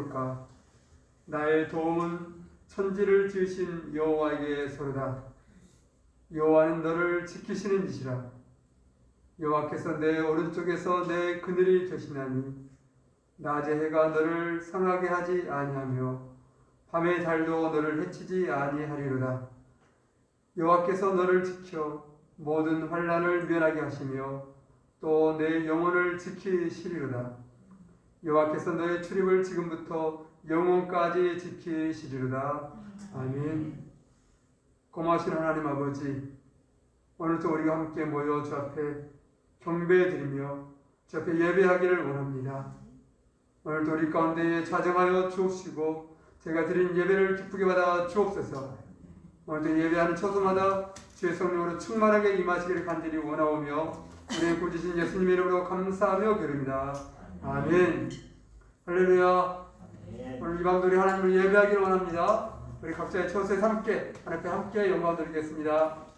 어디로까? 나의 도움은 천지를 지으신 여호와에게서로다. 여호와는 너를 지키시는 이시라. 여호와께서 내 오른쪽에서 내 그늘이 되시나니 낮의 해가 너를 상하게 하지 아니하며 밤의 달도 너를 해치지 아니하리로다. 여호와께서 너를 지켜 모든 환난을 면하게 하시며 또 내 영혼을 지키시리로다. 여호와께서 너의 출입을 지금부터 영원까지 지키시리로다. 아멘. 고마우신 하나님 아버지, 오늘도 우리가 함께 모여 주 앞에 경배드리며 주 앞에 예배하기를 원합니다. 오늘도 우리 가운데에 자정하여 주옵시고 제가 드린 예배를 기쁘게 받아 주옵소서. 오늘도 예배하는 초소마다 주의 성령으로 충만하게 임하시기를 간절히 원하오며 우리의 구주신 예수님의 이름으로 감사하며 기도합니다. 아멘. 할렐루야. 오늘 이 밤도 우리 하나님을 예배하기를 원합니다. 우리 각자의 처소에 함께 하나님께 함께 영광 드리겠습니다.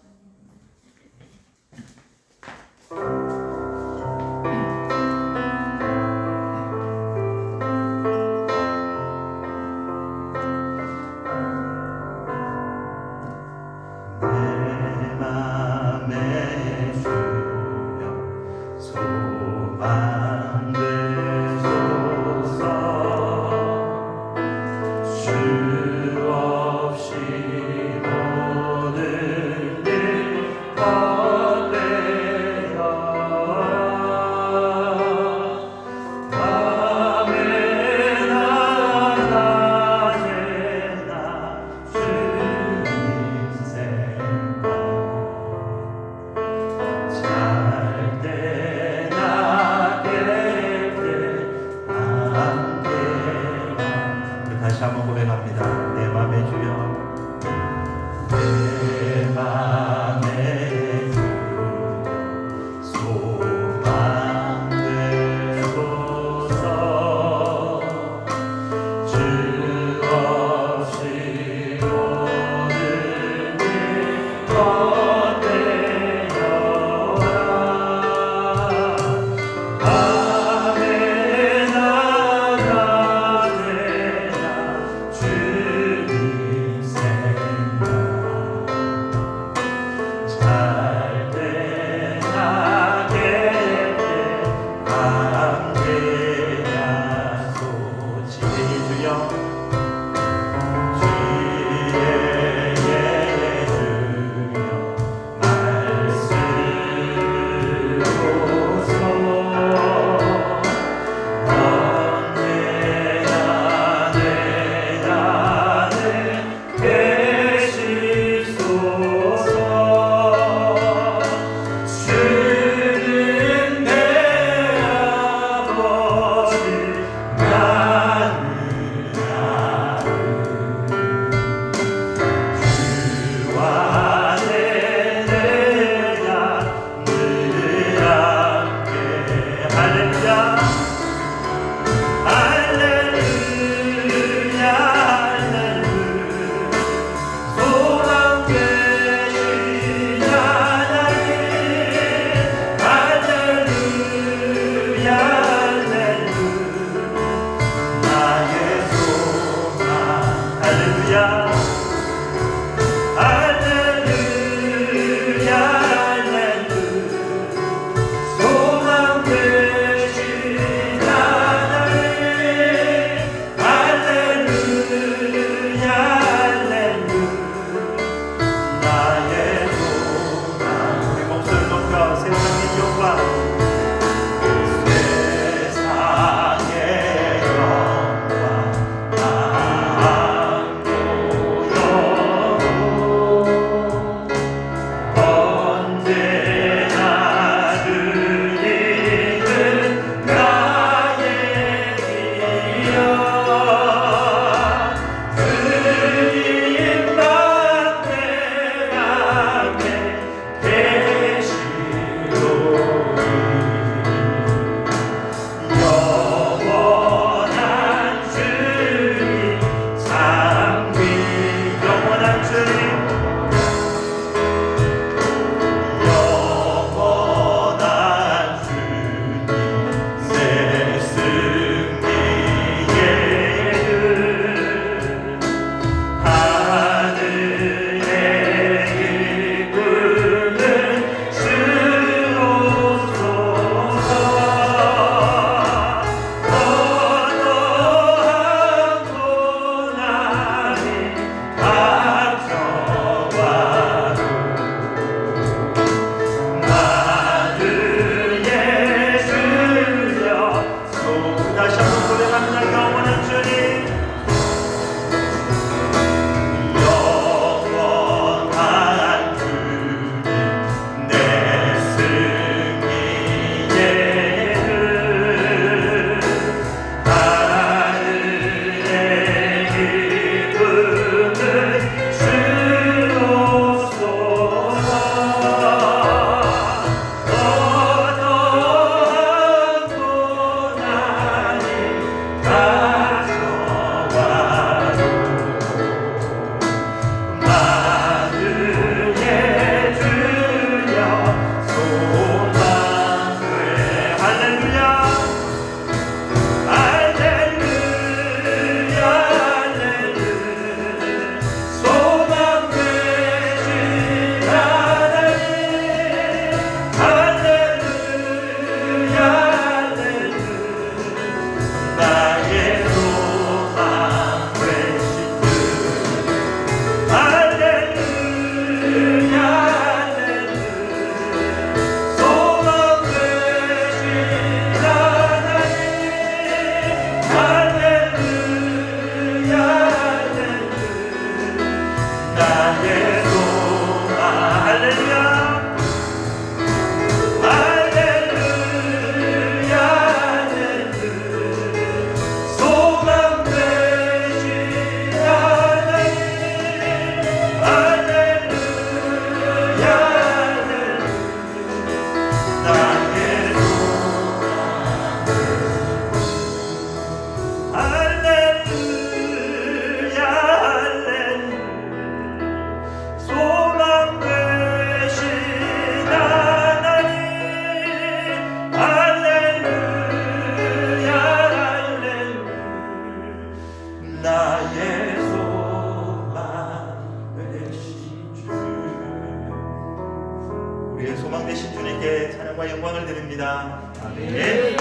나의 소망 되신 주, 우리의 소망 되신 주님께 찬양과 영광을 드립니다. 아멘.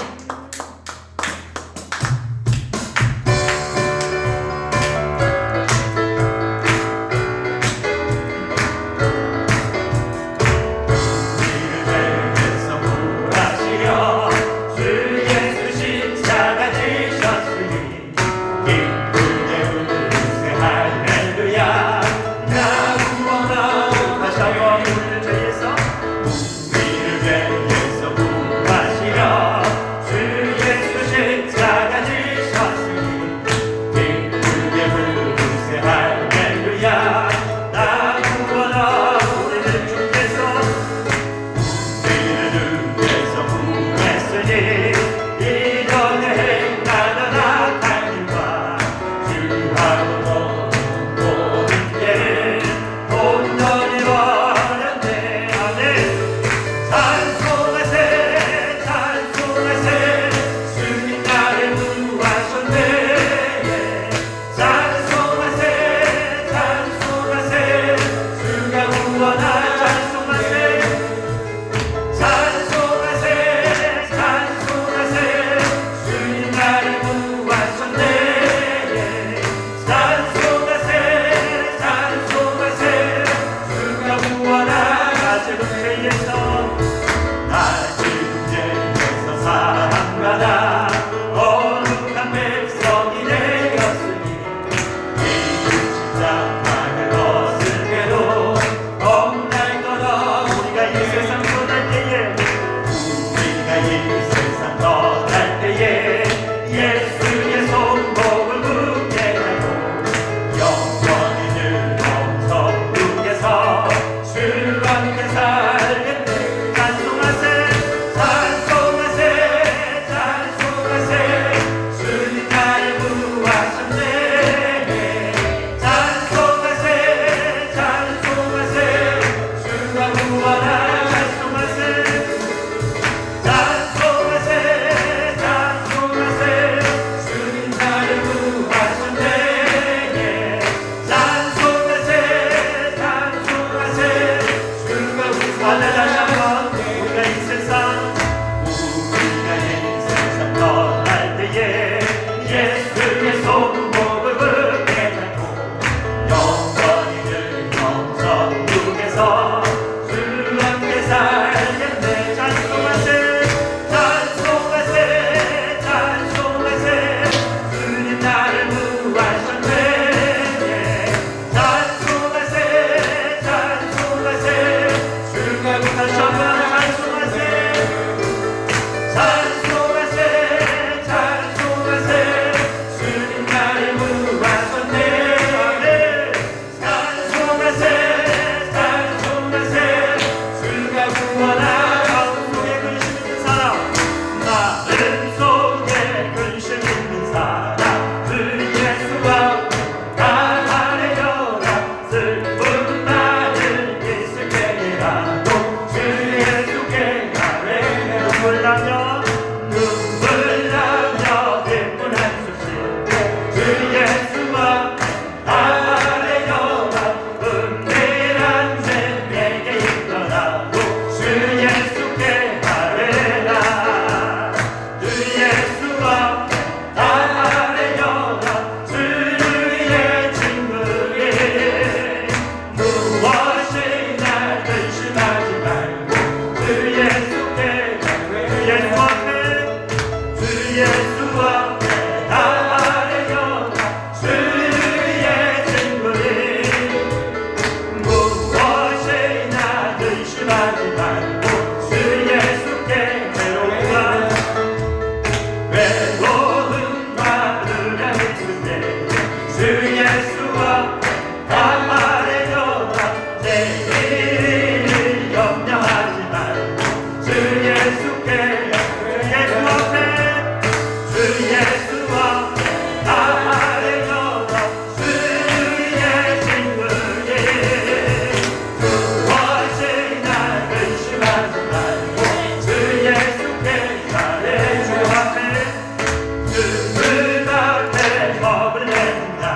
그 앞에 겁을 낸다.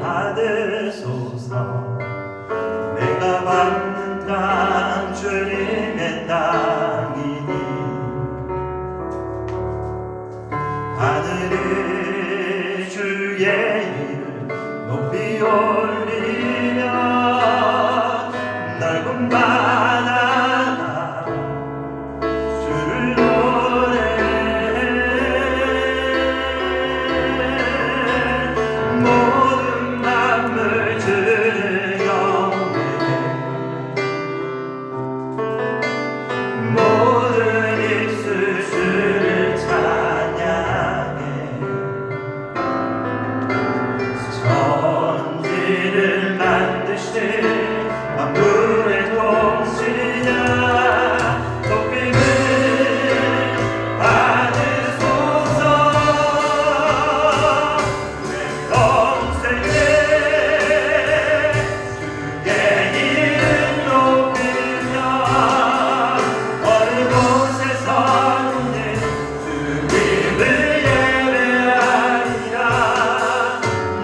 받으소서. 내가 받는 땅 주님의 땅이니 하늘이 주의 이름 높이 올리며 넓은 바다가 주를 노래해. 모든 만물 주를 경배해. 모든 입술 주를 찬양해. 천지를 만드신 만물의 통치자 높임을 받으소서. 내 평생에 주의 이름 높이며 어느 곳에 서는 주님을 예배하리라.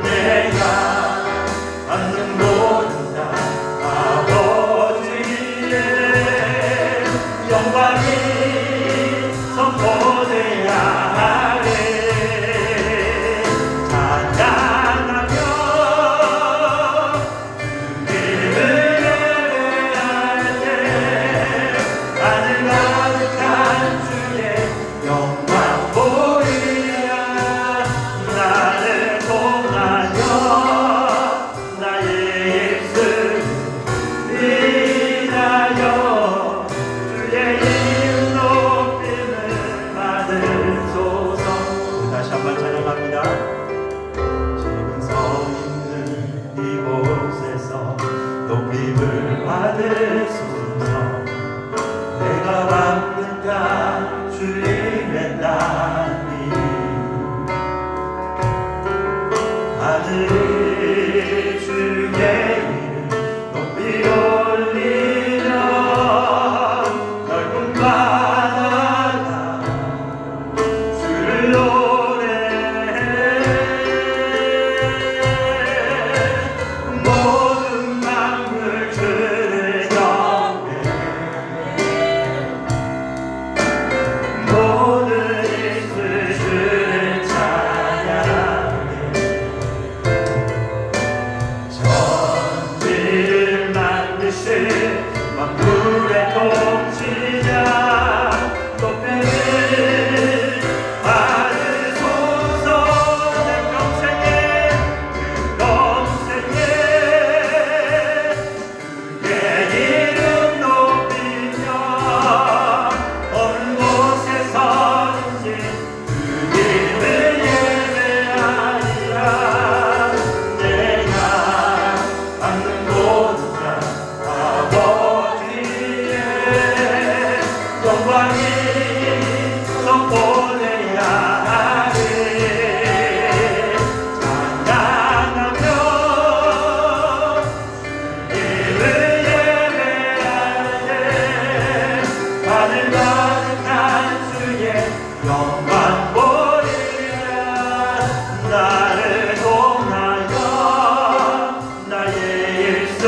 내가 받는 모든 땅 아버지의 영광이 선포되야 하네. 찬양하며 주님을 예배할 때 하늘 가득한 주의 영광 보이랴. 나를 통하여 나의 입술 인하여 주의 이름 높임을 받으소서. 다시 한번 찬양합니다. 지금 서 있는 이곳에서 높임을 받으소서. 내가 받는 땅 주님의 땅이니 하늘이 주의 이름 높이 올리며 넓은 바다가 주를 노래해. 모든 만물 주를 경배해. 모든 입술 주를 찬양해. 천지를 만드신 만물의 통치자 높임을 받으소서. 내 평생에 주의 이름 높이며 어느 곳에 서든지 주님을 예배하리라. 내가 받는 모든 땅 아버지의 영광이 선포되야 하네. 찬양하며 주님을 예배할 때 하늘 가득한 주의 영광 보리라. 나를 통하여 나의 입술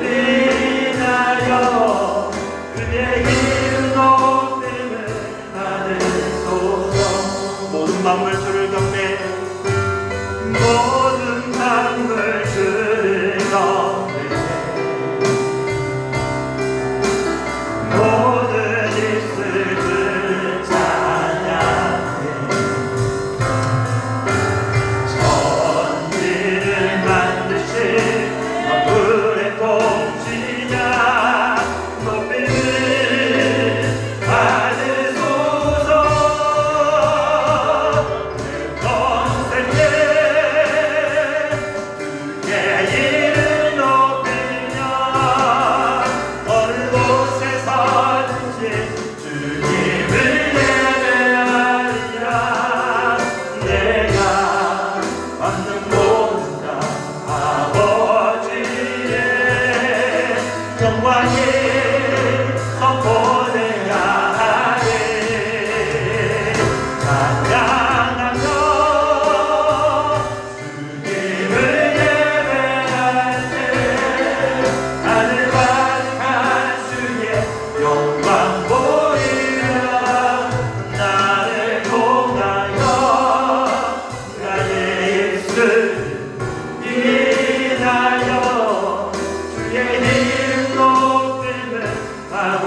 인하여 그의 이름 높임을 받으소서. 모든 만물 주를 경배해. 모든 만물 주를 경배해. 모든 입술 주를 찬양해.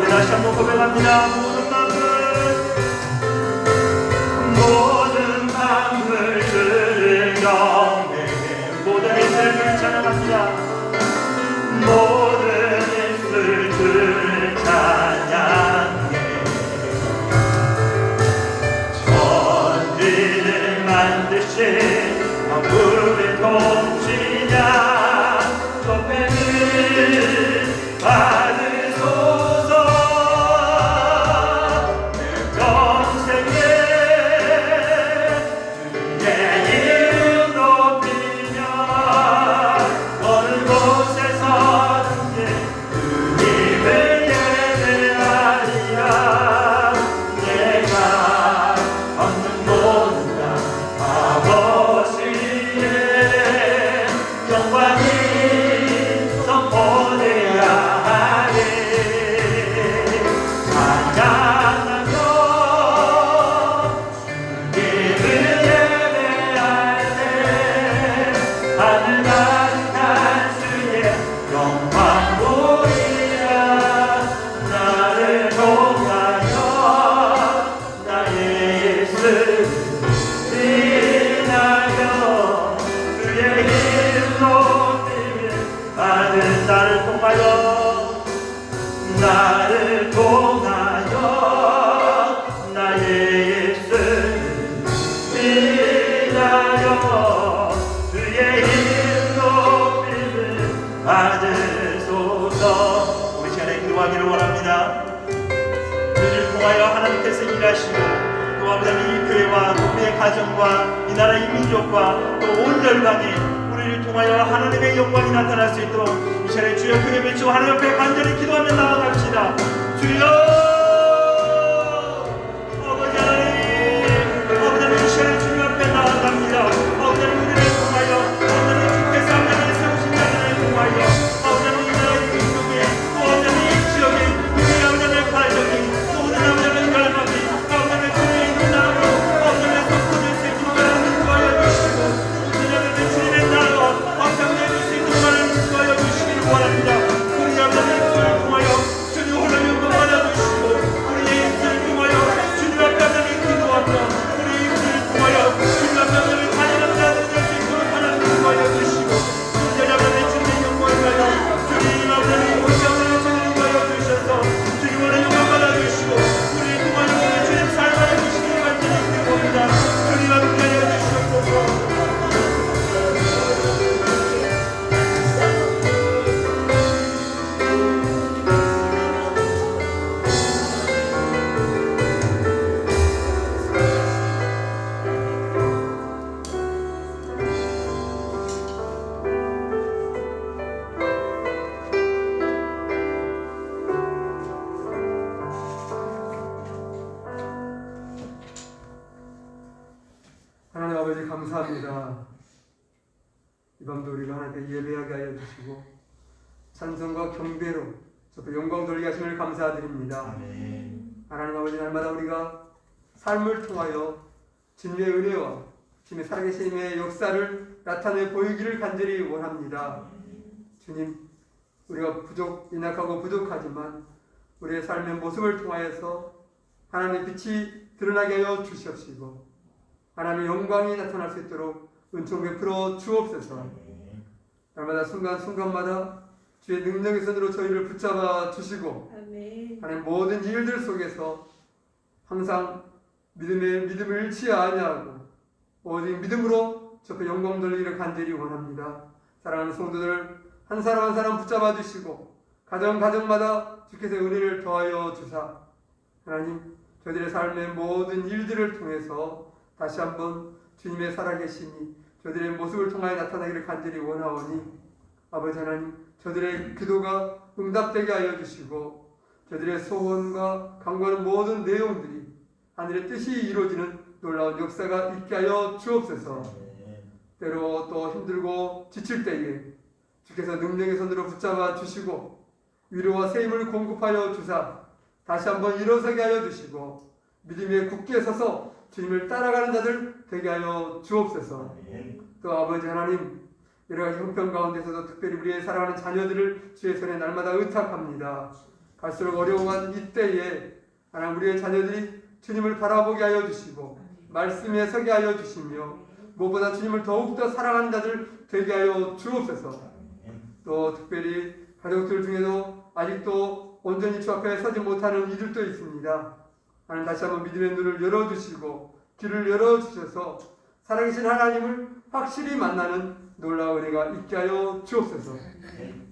우리 다시 한번 고백합니다. 모든 밤을 들으며 모든 이슬을 찬양합니다. 모든 이슬을 찬양해 천지를 만드신 우리 통치자 높이는 받으소서 평생에 주의 이름 높이며 어느 곳에서든지 주님을 예배하리라. 내가 얻는 모든 것 아버지의 영광이 선포되어야 하리. 찬양하며 주님을 예배할 때 하늘 가득한 주의 영광 보이라. 나를 통하여 나의 예수를 인하여 주의 이름 높이며 받은 나를 통하여 나의 예수를 인하여 주의 이름 높이며 받으소서. 우리 시간에 기도하기를 원합니다. 우리를 통하여 하나님께서 일하시고 또 아버지 이 교회와 또 우리의 가정과 이 나라 이 민족과 또 온 열방에 우리를 통하여 하나님의 영광이 나타날 수 있도록 이 시간에 주여 크게 외치고 하나님 앞에 간절히 기도하며 나아갑시다. 주여 아버지 하나님 이 시간에 주님 앞에 나아갑니다. 아버지 하나님 우리를 통하여 아버지 하나님 주께서 하나님을 세우신 자들을 통하여 아버지 하나님 이 나라 이 민족에 또 아버지 하나님 이 지역에 우리 아버지 하나님 가정이 또 오늘 아버지 하나님 열방이 아버지 하나님 주님의 있는 나라로 아버지 하나님 선포될 수 있도록 하나님 인도하여 주시고 아버지 하나님 주님의 나라가 확장될 수 있도록 하나님 인도하여 주시기를 원합니다. 우리 아버지 하나님 주를 통하여 주님 홀로 영광 받아주시고 우리의 입술을 통하여 주님 앞에 하나님 기도하며 우리의 입술을 통하여 주님 앞에 하나님 찬양하는 자들 될 수 있도록 하나님 인도하여 주시고 주님 앞에 주님의 영광을 가여 주님 아버지 하나님 오직 하나님 주님 인도하여 주셔서 주님 홀로 영광 받아주시고 우리의 통하여 주님 살아가여 주시기를 간절히 기도합니다. 주님 함께 하여 주시옵소서. 하나님 아버지 감사합니다. 이 밤도 우리가 하나님께 예배하게 하여 주시고 찬송과 경배로 저도 영광 돌리게 하심을 감사드립니다. 아멘. 하나님 아버지 날마다 우리가 삶을 통하여 주님의 은혜와 주님의 살아계심의 역사를 나타내 보이기를 간절히 원합니다. 주님, 우리가 연약하고 부족하지만 우리의 삶의 모습을 통하여서 하나님의 빛이 드러나게 하여 주시옵시고 하나님의 영광이 나타날 수 있도록 은총 베풀어 주옵소서. 날마다 순간순간마다 주의 능력의 손으로 저희를 붙잡아 주시고 하나님 모든 일들 속에서 항상 믿음을 잃지 아니하고 오직 믿음으로 저 영광 돌리기를 간절히 원합니다. 사랑하는 성도들 한 사람 한 사람 붙잡아 주시고 가정마다 주께서 은혜를 더하여 주사 하나님 저희들의 삶의 모든 일들을 통해서 다시 한번 주님의 살아계심이 저들의 모습을 통하여 나타나기를 간절히 원하오니 아버지 하나님 저들의 기도가 응답되게 하여 주시고 저들의 소원과 간구하는 모든 내용들이 하늘의 뜻이 이루어지는 놀라운 역사가 있게 하여 주옵소서. 때로 또 힘들고 지칠 때에 주께서 능력의 손으로 붙잡아 주시고 위로와 세임을 공급하여 주사 다시 한번 일어서게 하여 주시고 믿음에 굳게 서서 주님을 따라가는 자들 되게 하여 주옵소서. 또 아버지 하나님 여러 가지 형편 가운데서도 특별히 우리의 사랑하는 자녀들을 주의 손에 날마다 의탁합니다. 갈수록 어려워한 이때에 하나님 우리의 자녀들이 주님을 바라보게 하여 주시고 말씀에 서게 하여 주시며 무엇보다 주님을 더욱더 사랑하는 자들 되게 하여 주옵소서. 또 특별히 가족들 중에도 아직도 온전히 주 앞에 서지 못하는 이들도 있습니다. 하나님 다시 한번 믿음의 눈을 열어주시고 길을 열어주셔서 살아계신 하나님을 확실히 만나는 놀라운 은혜가 있게 하여 주옵소서.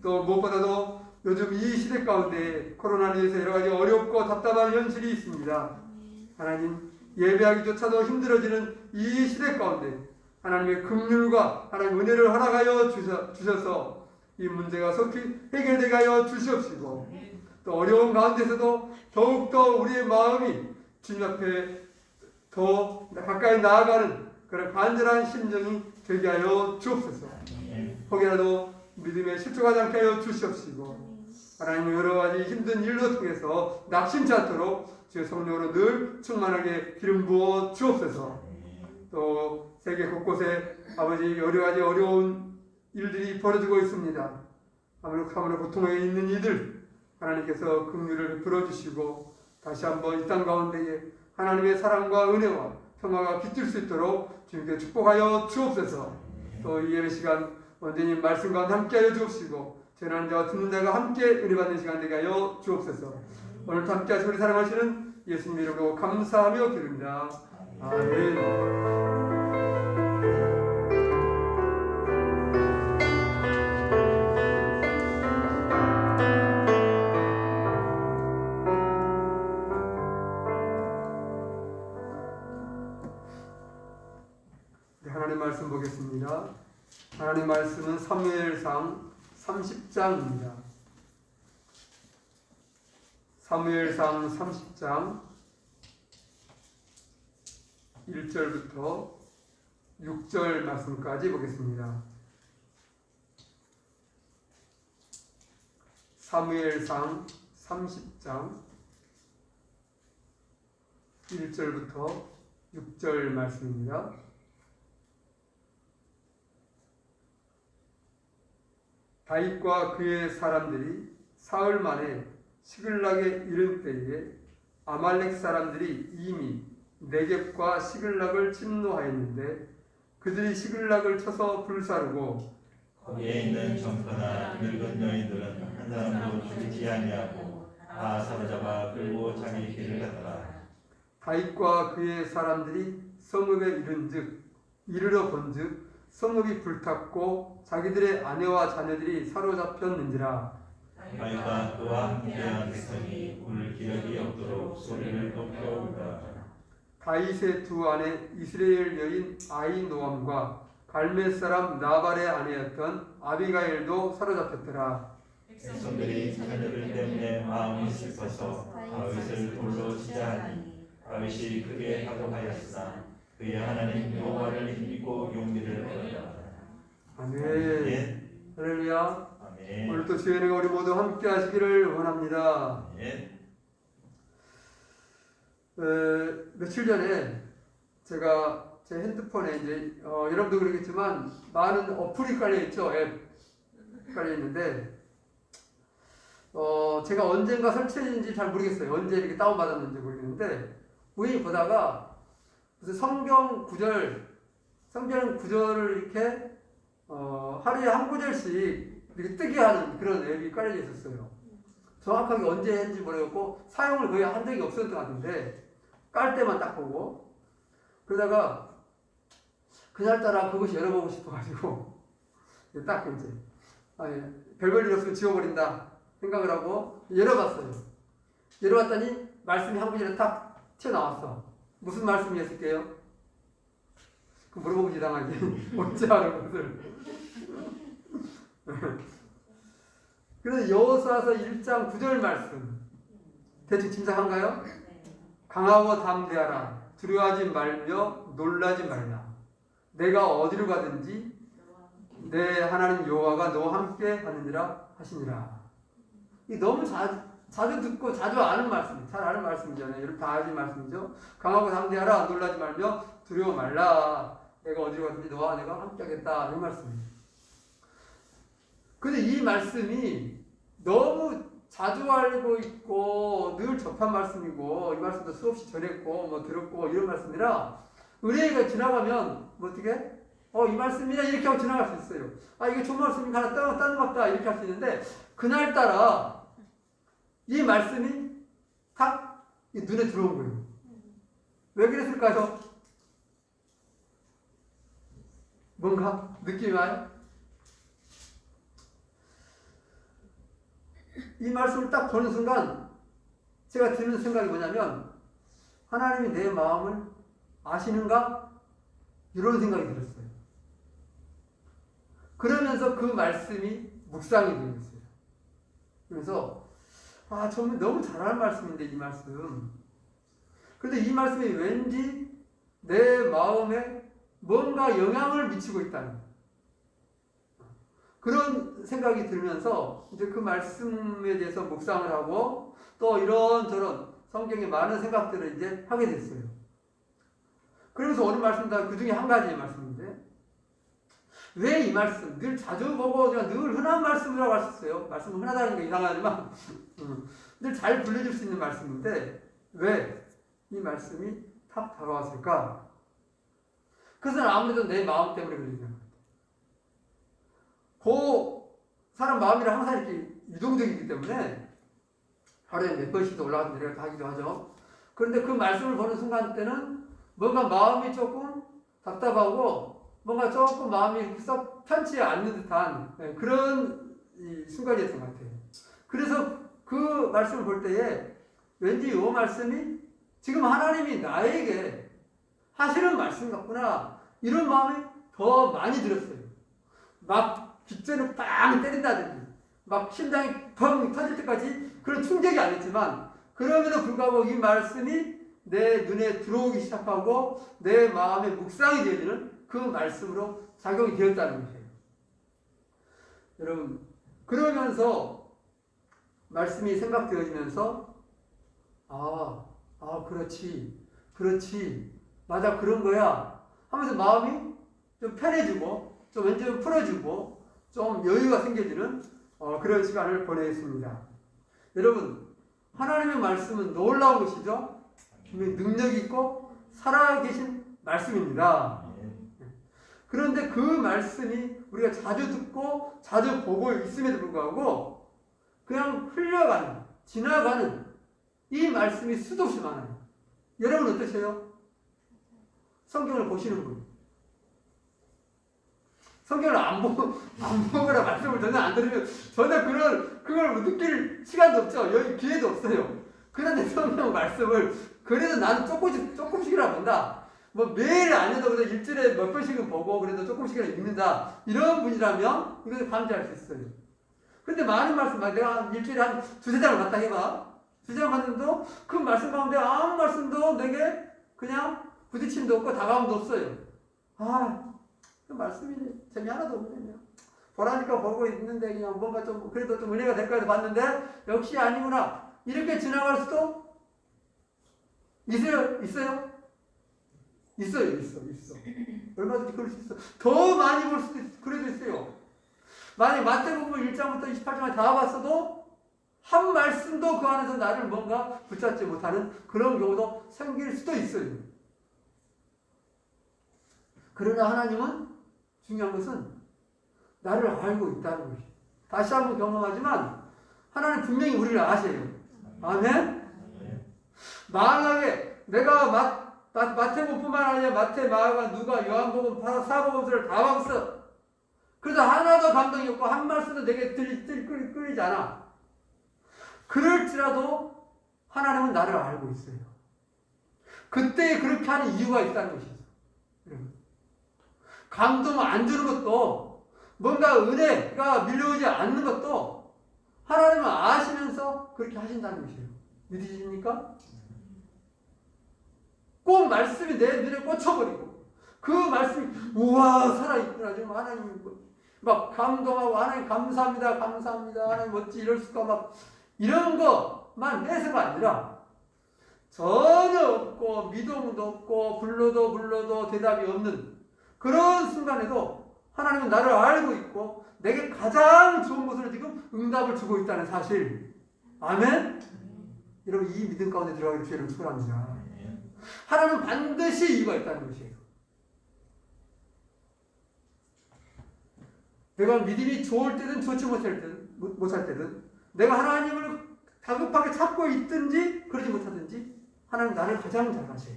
또 무엇보다도 요즘 이 시대 가운데 코로나로 인해서 여러 가지 어렵고 답답한 현실이 있습니다. 하나님 예배하기조차도 힘들어지는 이 시대 가운데 하나님의 긍휼과 하나님의 은혜를 허락하여 주셔서 이 문제가 속히 해결되게 하여 주시옵시고 또 어려운 가운데서도 더욱더 우리의 마음이 주님 앞에 더 가까이 나아가는 그런 간절한 심정이 되게 하여 주옵소서. 혹여라도 믿음에 실족하지 않게 하여 주시옵시고 하나님의 여러 가지 힘든 일로 통해서 낙심치 않도록 주의 성령으로 늘 충만하게 기름 부어 주옵소서. 또 세계 곳곳에 아버지 여러 가지 어려운 일들이 벌어지고 있습니다. 아무런 고통에 있는 이들 하나님께서 긍휼을 베풀어 주시고 다시 한번 이 땅 가운데에 하나님의 사랑과 은혜와 평화가 깃들 수 있도록 주님께 축복하여 주옵소서. 또 이 예배 시간 언제니 말씀 가운데 함께하여 주옵시고 전하는 자와 듣는 자가 함께 은혜 받는 시간 되게 하여 주옵소서. 오늘도 함께 하시고 우리 사랑하시는 예수님 이름으로 감사하며 기릅니다. 아멘. 하나님 말씀 보겠습니다. 하나님 말씀은 사무엘상 30장입니다. 사무엘상 30장 1절부터 6절 말씀까지 보겠습니다. 사무엘상 30장 1절부터 6절 말씀입니다. 다윗과 그의 사람들이 사흘 만에 시글락에 이른 때에 아말렉 사람들이 이미 네겝과 시글락을 침노하였는데 그들이 시글락을 쳐서 불사르고 거기에 있는 젊거나 늙은 여인들은 한 사람도 죽이지 아니하고 다 사로잡아 끌고 자기 길을 갔더라. 다윗과 그의 사람들이 성읍에 이르러 본즉 성읍이 불탔고 자기들의 아내와 자녀들이 사로잡혔는지라. 다윗과 그와 함께한 백성이 울 기력이 없도록 소리를 높여 울더라. 다윗의 두 아내 이스라엘 여인 아히노암과 갈멜 사람 나발의 아내였던 아비가일도 사로잡혔더라. 백성들이 자녀들 때문에 마음이 슬퍼서 다윗을 돌로 치자 하니 다윗이 크게 하도하였으나 그의 하나님 여호와를 힘입고 용기를 얻었다. 아멘. 할렐루야. 아멘. 오늘도 주의 은혜가 우리 모두 함께 하시기를 원합니다. 아멘. 며칠 전에 제가 제 핸드폰에 이제 여러분도 그러겠지만 많은 어플이 깔려 있죠. 앱 깔려 있는데 제가 언젠가 설치했는지 잘 모르겠어요. 언제 이렇게 다운받았는지 모르겠는데 우연히 보다가 무슨 성경 구절을 이렇게 하루에 한 구절씩 이렇게 뜨게 하는 그런 앱이 깔려 있었어요. 정확하게 언제 했는지 모르겠고 사용을 거의 한 적이 없었던 것 같은데 깔 때만 딱 보고 그러다가 그날따라 그것이 열어보고 싶어가지고 딱 이제 별별 일 없으면 지워버린다 생각을 하고 열어봤어요. 열어봤더니 말씀이 한 구절에 딱 튀어나왔어. 무슨 말씀이었을게요? 그 물어보고 지당하지. 언제 하는 것을. 그래서 여호수아서 1장 9절 말씀. 대충 짐작한가요? 강하고 담대하라. 두려워하지 말며 놀라지 말라. 내가 어디로 가든지 내 하나님 여호와가 너와 함께 하느니라 하시니라. 이 너무 자주 듣고 자주 아는 말씀, 잘 아는 말씀이잖아요. 여러분 다 아는 말씀이죠. 강하고 담대하라, 놀라지 말며 두려워 말라. 내가 어디로 가든지 너와 내가 함께하겠다. 이 말씀이에요. 근데 이 말씀이 너무 자주 알고 있고 늘 접한 말씀이고 이 말씀도 수없이 전했고 뭐 들었고 이런 말씀이라 은혜가 지나가면 뭐 어떻게? 이 말씀이냐 이렇게 하고 지나갈 수 있어요. 이게 좋은 말씀인가 하나 다른 것 같다 이렇게 할 수 있는데 그날따라 이 말씀이 딱 눈에 들어온 거예요. 왜 그랬을까요? 뭔가 느낌이 와요? 이 말씀을 딱 보는 순간 제가 드는 생각이 뭐냐면 하나님이 내 마음을 아시는가? 이런 생각이 들었어요. 그러면서 그 말씀이 묵상이 되었어요. 그래서 정말 너무 잘하는 말씀인데 이 말씀. 그런데 이 말씀이 왠지 내 마음에 뭔가 영향을 미치고 있다는 그런 생각이 들면서 이제 그 말씀에 대해서 묵상을 하고 또 이런저런 성경의 많은 생각들을 이제 하게 됐어요. 그러면서 오늘 말씀 다 그 중에 한 가지의 말씀인데 왜 이 말씀 늘 자주 보고 늘 흔한 말씀이라고 할 수 있어요. 말씀은 흔하다는 게 이상하지만 늘 잘 불려줄 수 있는 말씀인데 왜 이 말씀이 탁 다가왔을까? 그것은 아무래도 내 마음 때문에 그러는 거예요. 사람 마음이라 항상 이렇게 유동적이기 때문에 하루에 몇 번씩도 올라가서 내려가서 하기도 하죠. 그런데 그 말씀을 보는 순간 때는 뭔가 마음이 조금 답답하고 뭔가 조금 마음이 썩 편치 않는 듯한 그런 순간이었던 것 같아요. 그래서 그 말씀을 볼 때에 왠지 이 말씀이 지금 하나님이 나에게 하시는 말씀 같구나 이런 마음이 더 많이 들었어요. 막 빗전을 빵 때린다든지 막 심장이 펑 터질 때까지 그런 충격이 아니었지만 그럼에도 불구하고 이 말씀이 내 눈에 들어오기 시작하고 내 마음에 묵상이 되어지는 그 말씀으로 작용이 되었다는 것이에요. 여러분 그러면서 말씀이 생각되어지면서 그렇지 맞아 그런 거야 하면서 마음이 좀 편해지고 좀 왠지 좀 풀어지고 좀 여유가 생겨지는 그런 시간을 보내겠습니다. 여러분 하나님의 말씀은 놀라운 것이죠. 능력 있고 살아계신 말씀입니다. 그런데 그 말씀이 우리가 자주 듣고 자주 보고 있음에도 불구하고 그냥 흘러가는 지나가는 이 말씀이 수도 없이 많아요. 여러분 어떠세요? 성경을 보시는 분 성경을 안 보거나 말씀을 전혀 안 들으면 전혀 그걸 느낄 시간도 없죠. 여기 기회도 없어요. 그런데 성경 말씀을 그래도 나는 조금씩이라 본다. 뭐 매일 아니어도 그래도 일주일에 몇 번씩은 보고 그래도 조금씩이나 읽는다. 이런 분이라면 이것을 감지할 수 있어요. 근데 많은 말씀, 내가 일주일에 한 두세 장을 봤다 해봐. 두세 장 봤는데도 그 말씀 가운데 아무 말씀도 내게 그냥 부딪힘도 없고 다가옴도 없어요. 그 말씀이 재미 하나도 없네요. 보라니까 보고 있는데 그냥 뭔가 좀 그래도 좀 은혜가 될까 해서 봤는데 역시 아니구나. 이렇게 지나갈 수도 있어요? 있어요. 얼마든지 그럴 수 있어. 더 많이 볼 수도 있어. 그래도 있어요. 만약 마태복음 1장부터 28장까지 다 봤어도 한 말씀도 그 안에서 나를 뭔가 붙잡지 못하는 그런 경우도 생길 수도 있어요. 그러나 하나님은 중요한 것은 나를 알고 있다는 것이에요. 다시 한번 경험하지만 하나님 분명히 우리를 아세요. 아멘? 만약에 내가 마태복음뿐만 아니라 마태, 마가, 누가, 요한복음, 사복음서를 다 봤어. 그래서 하나도 감동이 없고 한 말씀도 내게 끌리지 않아. 그럴지라도 하나님은 나를 알고 있어요. 그때 그렇게 하는 이유가 있다는 것이죠. 감동을 안 주는 것도 뭔가 은혜가 밀려오지 않는 것도 하나님은 아시면서 그렇게 하신다는 것이에요. 믿으십니까? 꼭 말씀이 내 눈에 꽂혀버리고 그 말씀이 우와 살아있구나 지금 하나님 막 감동하고 하나님 감사합니다 하나님 어찌 이럴 수가 막 이런 것만 내세가 아니라 전혀 없고 미동도 없고 불러도 대답이 없는 그런 순간에도 하나님은 나를 알고 있고 내게 가장 좋은 것으로 지금 응답을 주고 있다는 사실 아멘? 여러분 이 믿음 가운데 들어가기를 주의 이름으로 축원합니다. 하나님은 반드시 이유가 있다는 것이에요. 내가 믿음이 좋을 때든 좋지 못할 때든 내가 하나님을 다급하게 찾고 있든지 그러지 못하든지 하나님 나를 가장 잘 아셔요.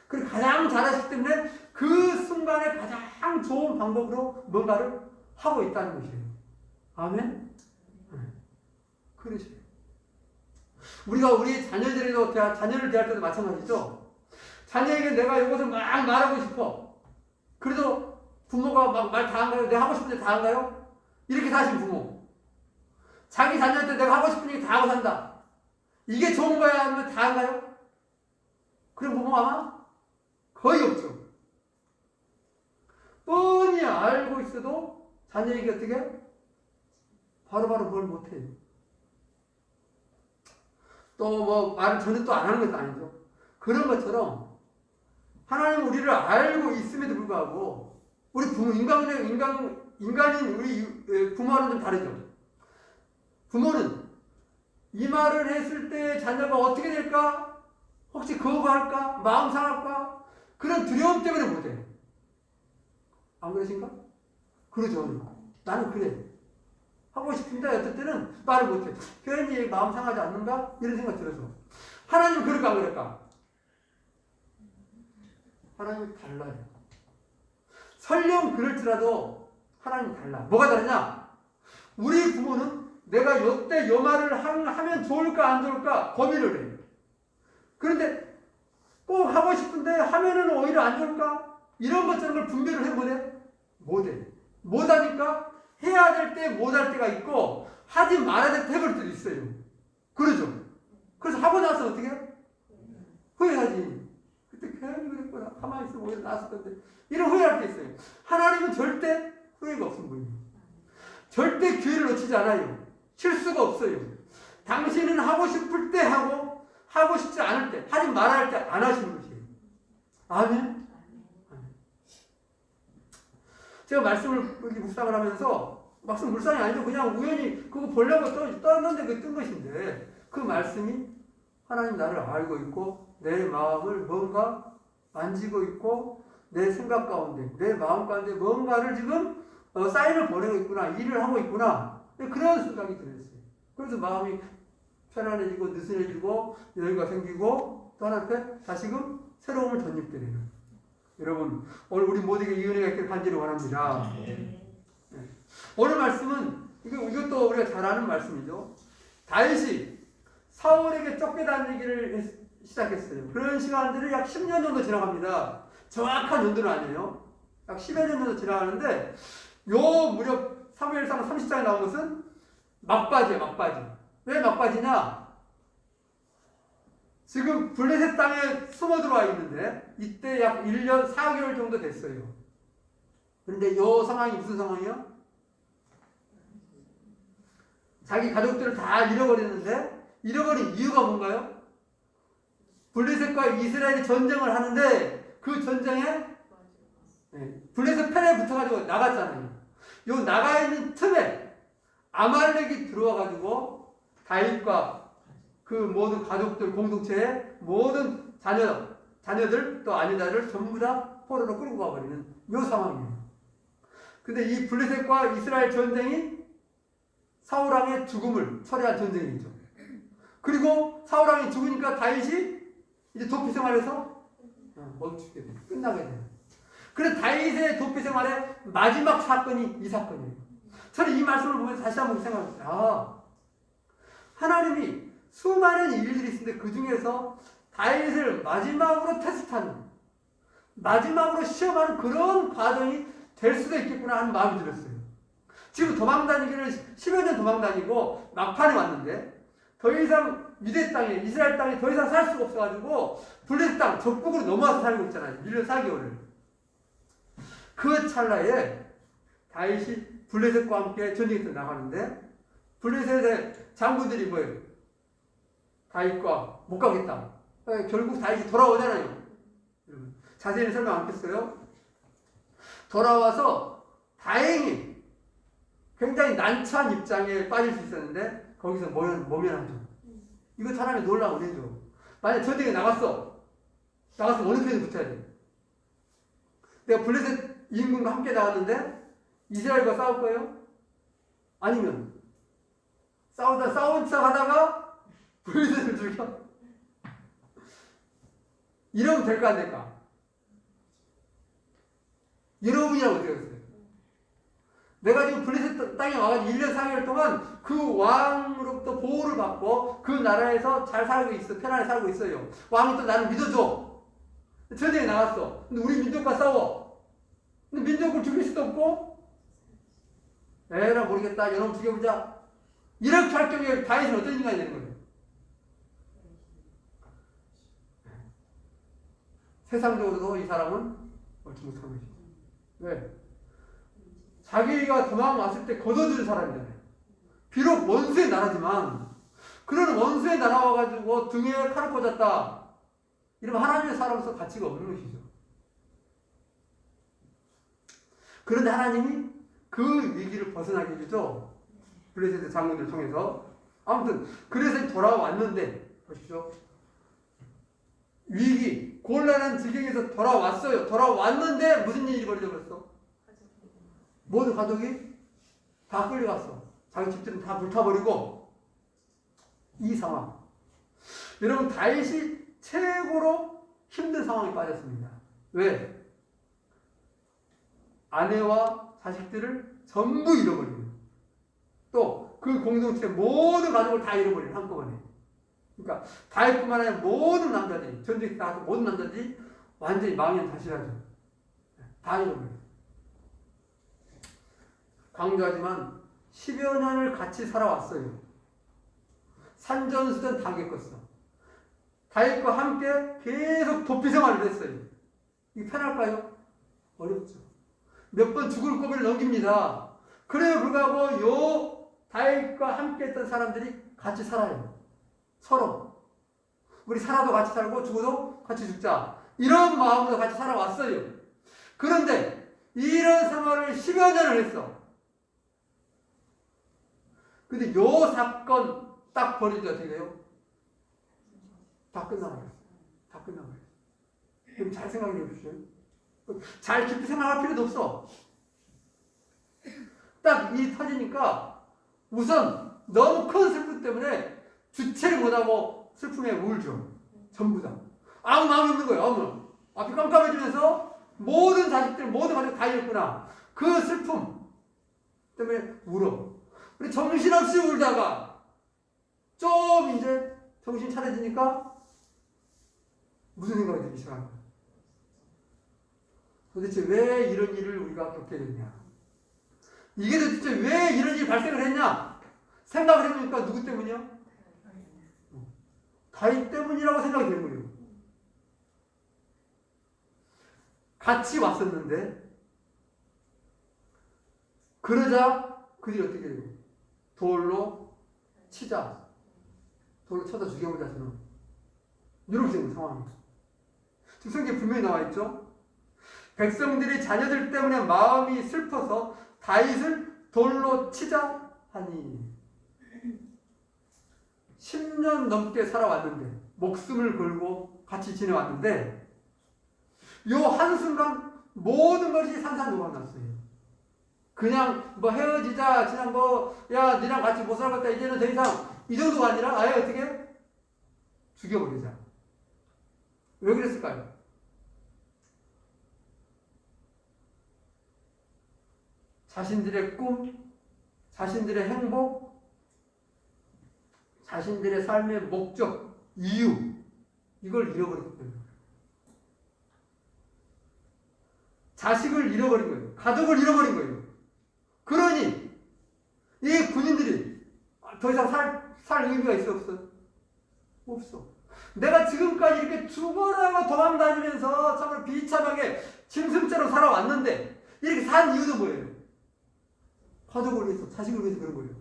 그리고 가장 잘 아시기 때문에 그 순간에 가장 좋은 방법으로 뭔가를 하고 있다는 것이에요. 아멘? 그러시요. 우리가 우리 자녀를 대할 때도 마찬가지죠. 자녀에게 내가 이것을 막 말하고 싶어. 그래도 부모가 막 말 다 한가요? 내가 하고 싶은데 다 한가요? 이렇게 사신 부모. 자기 자녀한테 내가 하고 싶은 얘기 다 하고 산다. 이게 좋은 거야? 아니면 다 한가요? 그런 부모 아마 거의 없죠. 뻔히 알고 있어도 자녀에게 어떻게? 바로바로 뭘 못해요. 또 뭐 말을 전혀 또 안 하는 것도 아니죠. 그런 것처럼 하나님은 우리를 알고 있음에도 불구하고 우리 부모, 인간인 우리 부모와는 좀 다르죠. 부모는 이 말을 했을 때 자녀가 어떻게 될까? 혹시 거부할까? 마음 상할까? 그런 두려움 때문에 못해요. 안 그러신가? 그러죠. 나는 그래. 하고 싶은데 어떨 때는 말을 못해. 괜히 마음 상하지 않는가? 이런 생각 들어서. 하나님은 그럴까 안 그럴까? 하나님은 달라요. 설령 그럴지라도 하나님은 달라. 뭐가 다르냐? 우리 부모는 내가 요때 요 말을 하면 좋을까 안 좋을까 고민을 해요. 그런데 꼭 하고 싶은데 하면은 오히려 안 좋을까? 이런 것처럼 분별을 해 못해? 못해. 못하니까 해야 될 때 못할 때가 있고 하지 말아야 될 때 해볼 때도 있어요. 그러죠? 그래서 하고 나서 어떻게 해? 후회하지. 그때 괜히 그랬구나. 가만히 있으면 오히려 나았을 건데. 이런 후회할 때 있어요. 하나님은 절대 후회가 없는 분이에요. 절대 기회를 놓치지 않아요. 실수가 없어요. 당신은 하고 싶을 때 하고 하고 싶지 않을 때 하지 말아야 할 때 안 하시는 것이에요. 아멘? 제가 말씀을 이렇게 묵상을 하면서 막상 묵상이 아니죠. 그냥 우연히 그거 보려고 떴는데 그 뜬 것인데 그 말씀이 하나님 나를 알고 있고 내 마음을 뭔가 만지고 있고 내 생각 가운데 내 마음 가운데 뭔가를 지금 사인을 보내고 있구나. 일을 하고 있구나. 그런 생각이 들었어요. 그래서 마음이 편안해지고 느슨해지고 여유가 생기고 또 하나한테 다시금 새로움을 덧입게 되는. 여러분 오늘 우리 모두에게 이 은혜가 있길 간절히 원합니다. 네. 오늘 말씀은 이것도 우리가 잘 아는 말씀이죠. 다윗이 사울에게 쫓겨다니기를 시작했어요. 그런 시간들이 약 10년 정도 지나갑니다. 정확한 연도는 아니에요. 약 10여 년 정도 지나가는데 요 무렵 사무엘상 30장에 나온 것은 막바지예요. 막바지. 왜 막바지냐? 지금 블레셋 땅에 숨어 들어와 있는데 이때 약 1년 4개월 정도 됐어요. 그런데 이 상황이 무슨 상황이요? 자기 가족들을 다 잃어버렸는데 잃어버린 이유가 뭔가요? 블레셋과 이스라엘이 전쟁을 하는데 그 전쟁에 블레셋 편에 붙어가지고 나갔잖아요. 요 나가 있는 틈에 아말렉이 들어와가지고 다윗과 그 모든 가족들 공동체의 모든 자녀들 또 아내자를 전부 다 포로로 끌고 가버리는 요 상황이에요. 근데 이 블레셋과 이스라엘 전쟁이 사울왕의 죽음을 초래한 전쟁이죠. 그리고 사울왕이 죽으니까 다윗이 이제 도피 생활에서 멈추게 돼요. 끝나게 돼요. 그래서 다윗의 도피 생활의 마지막 사건이 이 사건이에요. 저는 이 말씀을 보면서 다시 한번 생각했어요. 하나님이 수많은 일들이 있는데 그 중에서 다윗을 마지막으로 테스트하는, 마지막으로 시험하는 그런 과정이 될 수도 있겠구나 하는 마음이 들었어요. 지금 도망다니기를 10여 년 도망다니고 막판에 왔는데 더 이상 유대 땅에, 이스라엘 땅에 더 이상 살 수가 없어가지고 블레셋 땅 적국으로 넘어와서 살고 있잖아요. 1년 4개월을. 그 찰나에 다윗이 블레셋과 함께 전쟁에 나가는데 블레셋의 장군들이 뭐예요? 다윗과 못 가겠다. 결국 다윗이 돌아오잖아요. 자세히는 설명 안 했어요. 돌아와서 다행히 굉장히 난처한 입장에 빠질 수 있었는데 거기서 모면하죠. 이거 사람이 놀라면 되죠. 만약 전쟁에 나갔어 어느 편에 붙어야 돼? 내가 블레셋 임금과 함께 나갔는데 이스라엘과 싸울 거예요? 아니면 싸운 척 하다가 블레셋을 죽여? 이러면 될까 안 될까? 여러분이라고 어떻게 하겠어요? 내가 지금 블레셋 땅에 와가지고 1년 4개월 동안 그 왕으로부터 보호를 받고 그 나라에서 잘 살고 있어. 편안히 살고 있어요. 왕이 또 나를 믿어줘. 전쟁에 나갔어. 근데 우리 민족과 싸워. 근데 민족을 죽일 수도 없고 에라 모르겠다. 여러분 죽여보자. 이렇게 할 경우에 다윗은 어떤 인간이 되는 거예요? 세상적으로도 이 사람은 옳지 못한 것이죠. 왜? 자기가 도망왔을 때 걷어준 사람이잖아요. 비록 원수의 나라지만 그런 원수의 나라 와가지고 등에 칼을 꽂았다. 이러면 하나님의 사람으로서 가치가 없는 것이죠. 그런데 하나님이 그 위기를 벗어나게 해주죠. 블레셋 장군들을 통해서. 아무튼 그래서 돌아왔는데 보십시오. 위기, 곤란한 지경에서 돌아왔어요. 돌아왔는데 무슨 일이 벌어졌어? 모든 가족이 다 끌려갔어. 자기 집들은 다 불타버리고 이 상황. 여러분 다윗이 최고로 힘든 상황에 빠졌습니다. 왜? 아내와 자식들을 전부 잃어버리고 또 그 공동체 모든 가족을 다 잃어버리는 한꺼번에. 그러니까 다윗뿐만 아니라 모든 남자들이 전쟁에 나가서 모든 남자들이 완전히 망연자실하죠. 다 잃어버려요. 강조하지만 10여 년을 같이 살아왔어요. 산전수전 다 겪었어. 다윗과 함께 계속 도피 생활을 했어요. 이게 편할까요? 어렵죠. 몇 번 죽을 고비를 넘깁니다. 그래야 불구하고 요 다윗과 함께 했던 사람들이 같이 살아요. 서로. 우리 살아도 같이 살고 죽어도 같이 죽자. 이런 마음으로 같이 살아왔어요. 그런데 이런 생활을 10여 년을 했어. 근데 요 사건 딱 벌어질 때 어떻게 돼요? 다 끝나버렸어요. 다 끝나버렸어요. 그럼 잘 생각해 보십시오. 잘 깊이 생각할 필요도 없어. 딱 이 터지니까 우선 너무 큰 슬픔 때문에 주체를 못하고 슬픔에 울죠. 전부 다. 아무 마음이 없는 거예요. 아무. 앞이 깜깜해지면서 모든 자식들, 모든 가족 다 잃었구나. 그 슬픔 때문에 울어. 우리 정신없이 울다가 좀 이제 정신 차려지니까 무슨 생각이 들기 시작한 거야. 도대체 왜 이런 일을 우리가 겪게 됐냐? 이게 도대체 왜 이런 일이 발생을 했냐? 생각을 해보니까 누구 때문이야? 다윗 때문이라고 생각이 되는 거예요. 같이 왔었는데 그러자 그들이 어떻게 해요? 돌로 치자. 돌로 쳐서 죽여보자. 저는 이렇게 되는 상황이에요. 지금 성경에 분명히 나와 있죠. 백성들이 자녀들 때문에 마음이 슬퍼서 다윗을 돌로 치자 하니 10년 넘게 살아왔는데 목숨을 걸고 같이 지내왔는데 요 한순간 모든 것이 산산조각났어요. 그냥 뭐 헤어지자 그냥 야 니랑 같이 못 살겠다 이제는 더 이상 이 정도가 아니라 아예 어떻게 죽여버리자. 왜 그랬을까요? 자신들의 꿈, 자신들의 행복, 자신들의 삶의 목적, 이유 이걸 잃어버렸기 때문에 자식을 잃어버린 거예요. 가족을 잃어버린 거예요. 그러니 이 군인들이 더 이상 살 의미가 있어 없어? 없어. 내가 지금까지 이렇게 죽어라고 도망다니면서 정말 비참하게 짐승처럼 살아왔는데 이렇게 산 이유도 뭐예요? 가족을 위해서, 자식을 위해서 그런 거예요.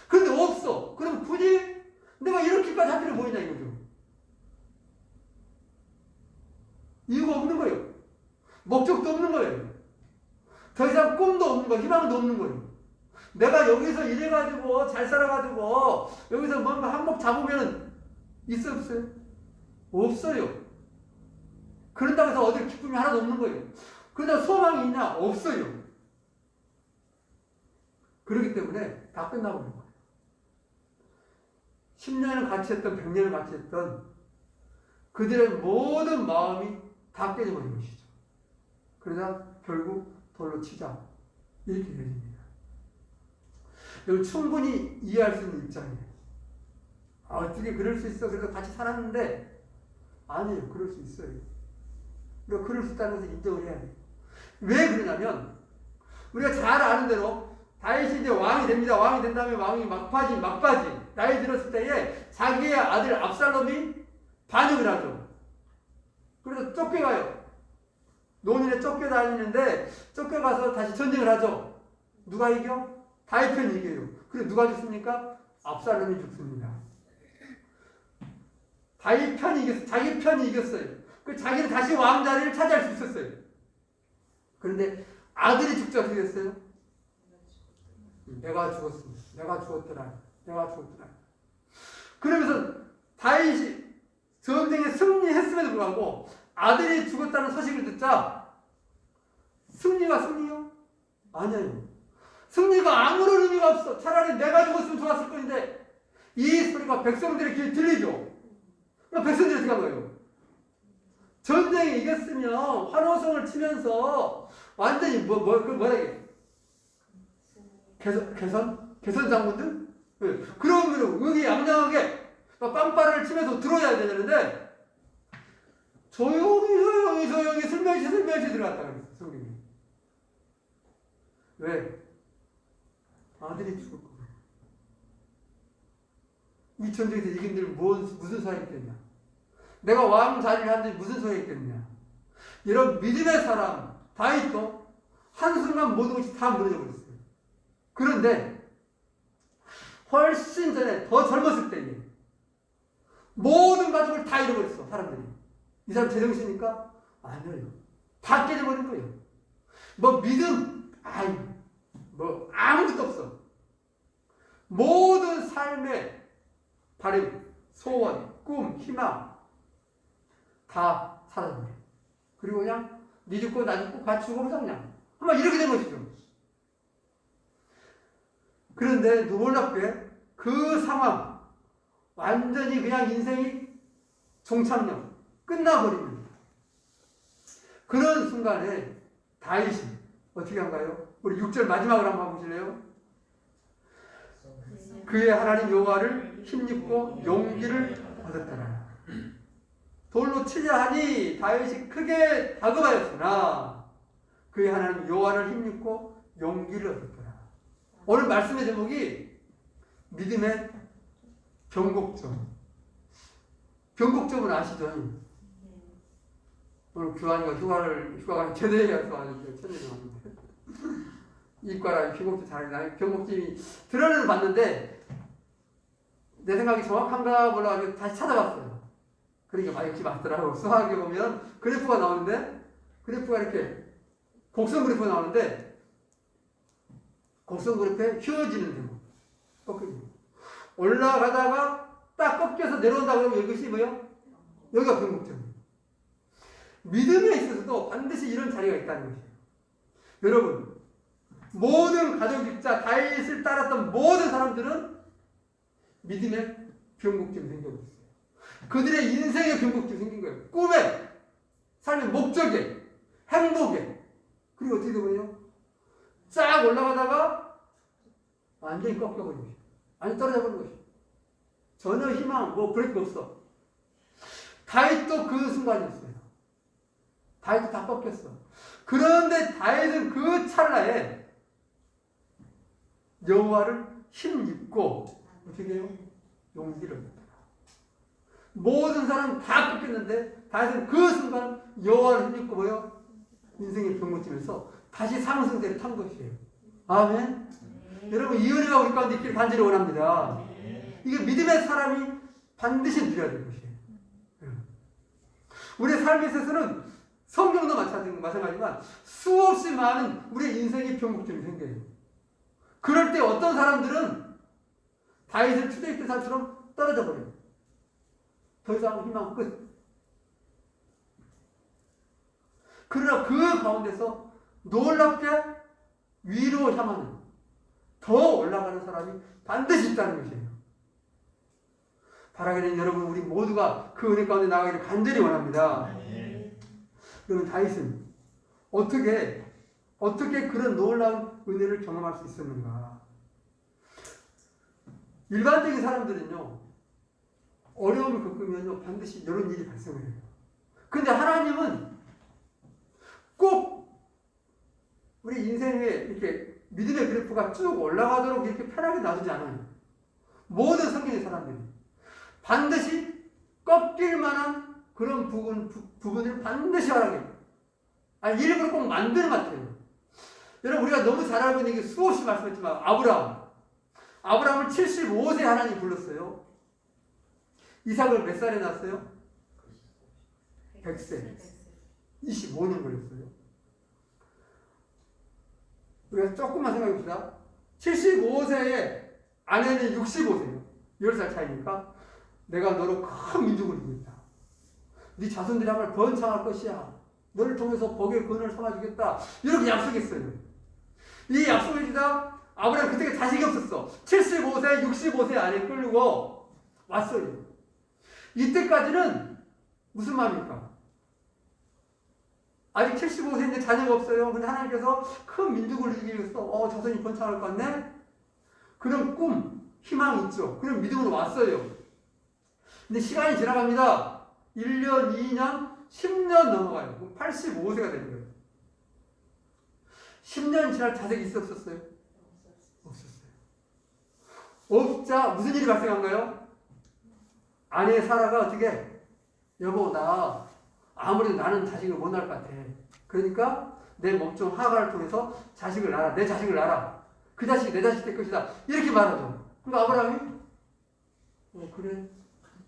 그런데 없어. 그럼 굳이 내가 이렇게까지 할 필요 뭐 있냐 이거죠. 이유가 없는 거예요. 목적도 없는 거예요. 더 이상 꿈도 없는 거예요. 희망도 없는 거예요. 내가 여기서 이래가지고 잘 살아가지고 여기서 뭔가 한몫 잡으면 있어 없어요? 없어요. 그런다고 해서 어디 기쁨이 하나도 없는 거예요. 그러다 소망이 있냐? 없어요. 그렇기 때문에 다 끝나버린 거예요. 10년을 같이 했던 100년을 같이 했던 그들의 모든 마음이 다 깨져버린 것이죠. 그러다 결국 돌로 치자 이렇게 되어집니다. 여러분 충분히 이해할 수 있는 입장이에요. 어떻게 그럴 수 있어? 그래서 같이 살았는데 아니에요. 그럴 수 있어요. 우리가 그럴 수 있다는 것을 인정을 해야 돼요. 왜 그러냐면 우리가 잘 아는 대로 다윗이 이제 왕이 됩니다. 왕이 된 다음에 왕이 막바지 나이 들었을 때에 자기의 아들 압살롬이 반역을 하죠. 그래서 쫓겨가요. 논일에 쫓겨다니는데 쫓겨가서 다시 전쟁을 하죠. 누가 이겨? 다윗 편이 이겨요. 그래서 누가 죽습니까? 압살롬이 죽습니다. 다윗 편이 이겼어요. 자기 편이 이겼어요. 그 자기는 다시 왕 자리를 차지할 수 있었어요. 그런데 아들이 죽자 어떻게 됐어요? 내가 죽었습니다. 내가 죽었더라. 그러면서 다윗이 전쟁에 승리했음에도 불구하고 아들이 죽었다는 소식을 듣자 승리가 승리요? 아니에요. 승리가 아무런 의미가 없어. 차라리 내가 죽었으면 좋았을 건데 이 소리가 백성들의 귀에 들리죠. 그러니까 백성들이 어떻게 한 거예요? 전쟁에 이겼으면 환호성을 치면서 완전히 뭐라 이게 개선 장군들? 네. 그러면 의기양양하게 빵빠를 치면서 들어야 되는데 조용히 슬며시 들어갔다 그랬어. 성경이. 왜? 아들이 죽을 거야. 이 전쟁에서 이긴 들 무슨 소용이 있겠냐? 내가 왕 자리를 하는데 무슨 소용이 있겠냐? 이런 믿음의 사람 다윗도 한순간 모든 것이 다 무너져 버렸어요. 그런데 훨씬 전에 더 젊었을 때에 모든 가족을 다 잃어버렸어. 사람들이. 이 사람 제정신입니까? 아니에요. 다 깨져버린 거예요. 뭐 믿음? 뭐 아무것도 없어. 모든 삶의 바람, 소원, 꿈, 희망 다 사라졌네. 그리고 그냥 니 죽고 나 죽고 같이 죽어보자 그냥. 아마 이렇게 된 것이죠. 그런데 놀랍게 그 상황 완전히 그냥 인생이 종착역 끝나버립니다. 그런 순간에 다윗이 어떻게 한가요? 우리 6절 마지막으로 한번 보실래요? 그의 하나님 여호와를 힘입고 용기를 얻었더라. 돌로 치자 하니 다윗이 크게 다급하였으나 그의 하나님 여호와를 힘입고 용기를 얻었더라. 오늘 말씀의 제목이 믿음의 변곡점. 변곡점은 아시죠? 오늘 규환이가 휴가가 제대로 가서 천년이 왔는데 이과랑 변곡점 잘하나 변곡점이 드러내는 봤는데 내 생각이 정확한가 몰라가지고 다시 찾아봤어요. 그러니까 역시 맞더라고. 수학에 보면 그래프가 나오는데 그래프가 이렇게 곡선 그래프가 나오는데 곡선 그래프에 휘어지는 대목 꺾이고 올라가다가 딱 꺾여서 내려온다 그러면 이것이 뭐예요? 여기가 변곡점이에요. 믿음에 있어서도 반드시 이런 자리가 있다는 것이에요. 여러분 모든 가족 입자 다윗을 따랐던 모든 사람들은 믿음의 변곡점이 생겨버렸어요. 그들의 인생의 변곡점이 생긴 거예요. 꿈에, 삶의 목적에, 행복에. 그리고 어떻게 되거든요? 쫙 올라가다가 완전히 꺾여버린 것이에요. 완전히 떨어져버린 것이에요. 전혀 희망, 그럴 게 없어. 다윗도 그 순간이었어요. 다윗도 다 꺾였어. 그런데 다윗은 그 찰나에 여호와를 힘입고 어떻게 해요? 용기를 얻었다. 모든 사람 다 꺾였는데 다윗은 그 순간 여호와를 힘입고 뭐요? 인생의 변곡점에서 다시 상승대를 탄 것이에요. 아멘. 여러분 이 은혜가 우리 가운데 있기를 간절히 원합니다. 이게 믿음의 사람이 반드시 누려야 될 것이에요. 우리의 삶에 있어서는 성경도 마찬가지지만 수없이 많은 우리의 인생의 변곡점이 생겨요. 그럴 때 어떤 사람들은 다윗을 추대했던 사람처럼 떨어져 버려요. 더 이상 희망 끝. 그러나 그 가운데서 놀랍게 위로 향하는 더 올라가는 사람이 반드시 있다는 것이에요. 바라기는 여러분 우리 모두가 그 은혜 가운데 나가기를 간절히 원합니다. 그러면 다윗은 어떻게 그런 놀라운 은혜를 경험할 수 있었는가? 일반적인 사람들은요, 어려움을 겪으면요, 반드시 이런 일이 발생을 해요. 근데 하나님은 꼭 우리 인생에 이렇게 믿음의 그래프가 쭉 올라가도록 이렇게 편하게 놔두지 않아요. 모든 성경의 사람들이 반드시 꺾일 만한 그런 부분을 반드시 하라고. 아니, 일부러 꼭 만드는 것 같아요. 여러분, 우리가 너무 잘 알고 있는 게 수없이 말씀했지만, 아브라함을 75세 하나님 불렀어요. 이삭을 몇 살에 낳았어요? 100세. 25년 걸렸어요. 우리가 조금만 생각해 봅시다. 75세에 아내는 65세예요. 10살 차이니까 내가 너로 큰 민족을 이루겠다. 네 자손들이 한번 번창할 것이야. 너를 통해서 복의 근원을 삼아주겠다. 이렇게 약속했어요. 이 약속을 주다 아브라함 그때 자식이 없었어. 75세, 65세 안에 끌고 왔어요. 이때까지는 무슨 마음입니까? 아직 75세인데 자녀가 없어요. 근데 하나님께서 큰 민족을 이루기 위해서 자손이 번창할 것 같네? 그런 꿈, 희망이 있죠. 그런 믿음으로 왔어요. 근데 시간이 지나갑니다. 1년, 2년, 10년 넘어가요. 그럼 85세가 되는 거예요. 10년 지날 자식이 있었어요? 없었어요. 없자 무슨 일이 발생한가요? 아내 사라가 어떻게? 여보, 나 아무래도 나는 자식을 못 낳을 것 같아. 그러니까 내 몸종 하가를 통해서 자식을 낳아. 내 자식을 낳아. 그 자식이 내 자식 될 것이다. 이렇게 말하죠. 그러니까 아브라함이 그래.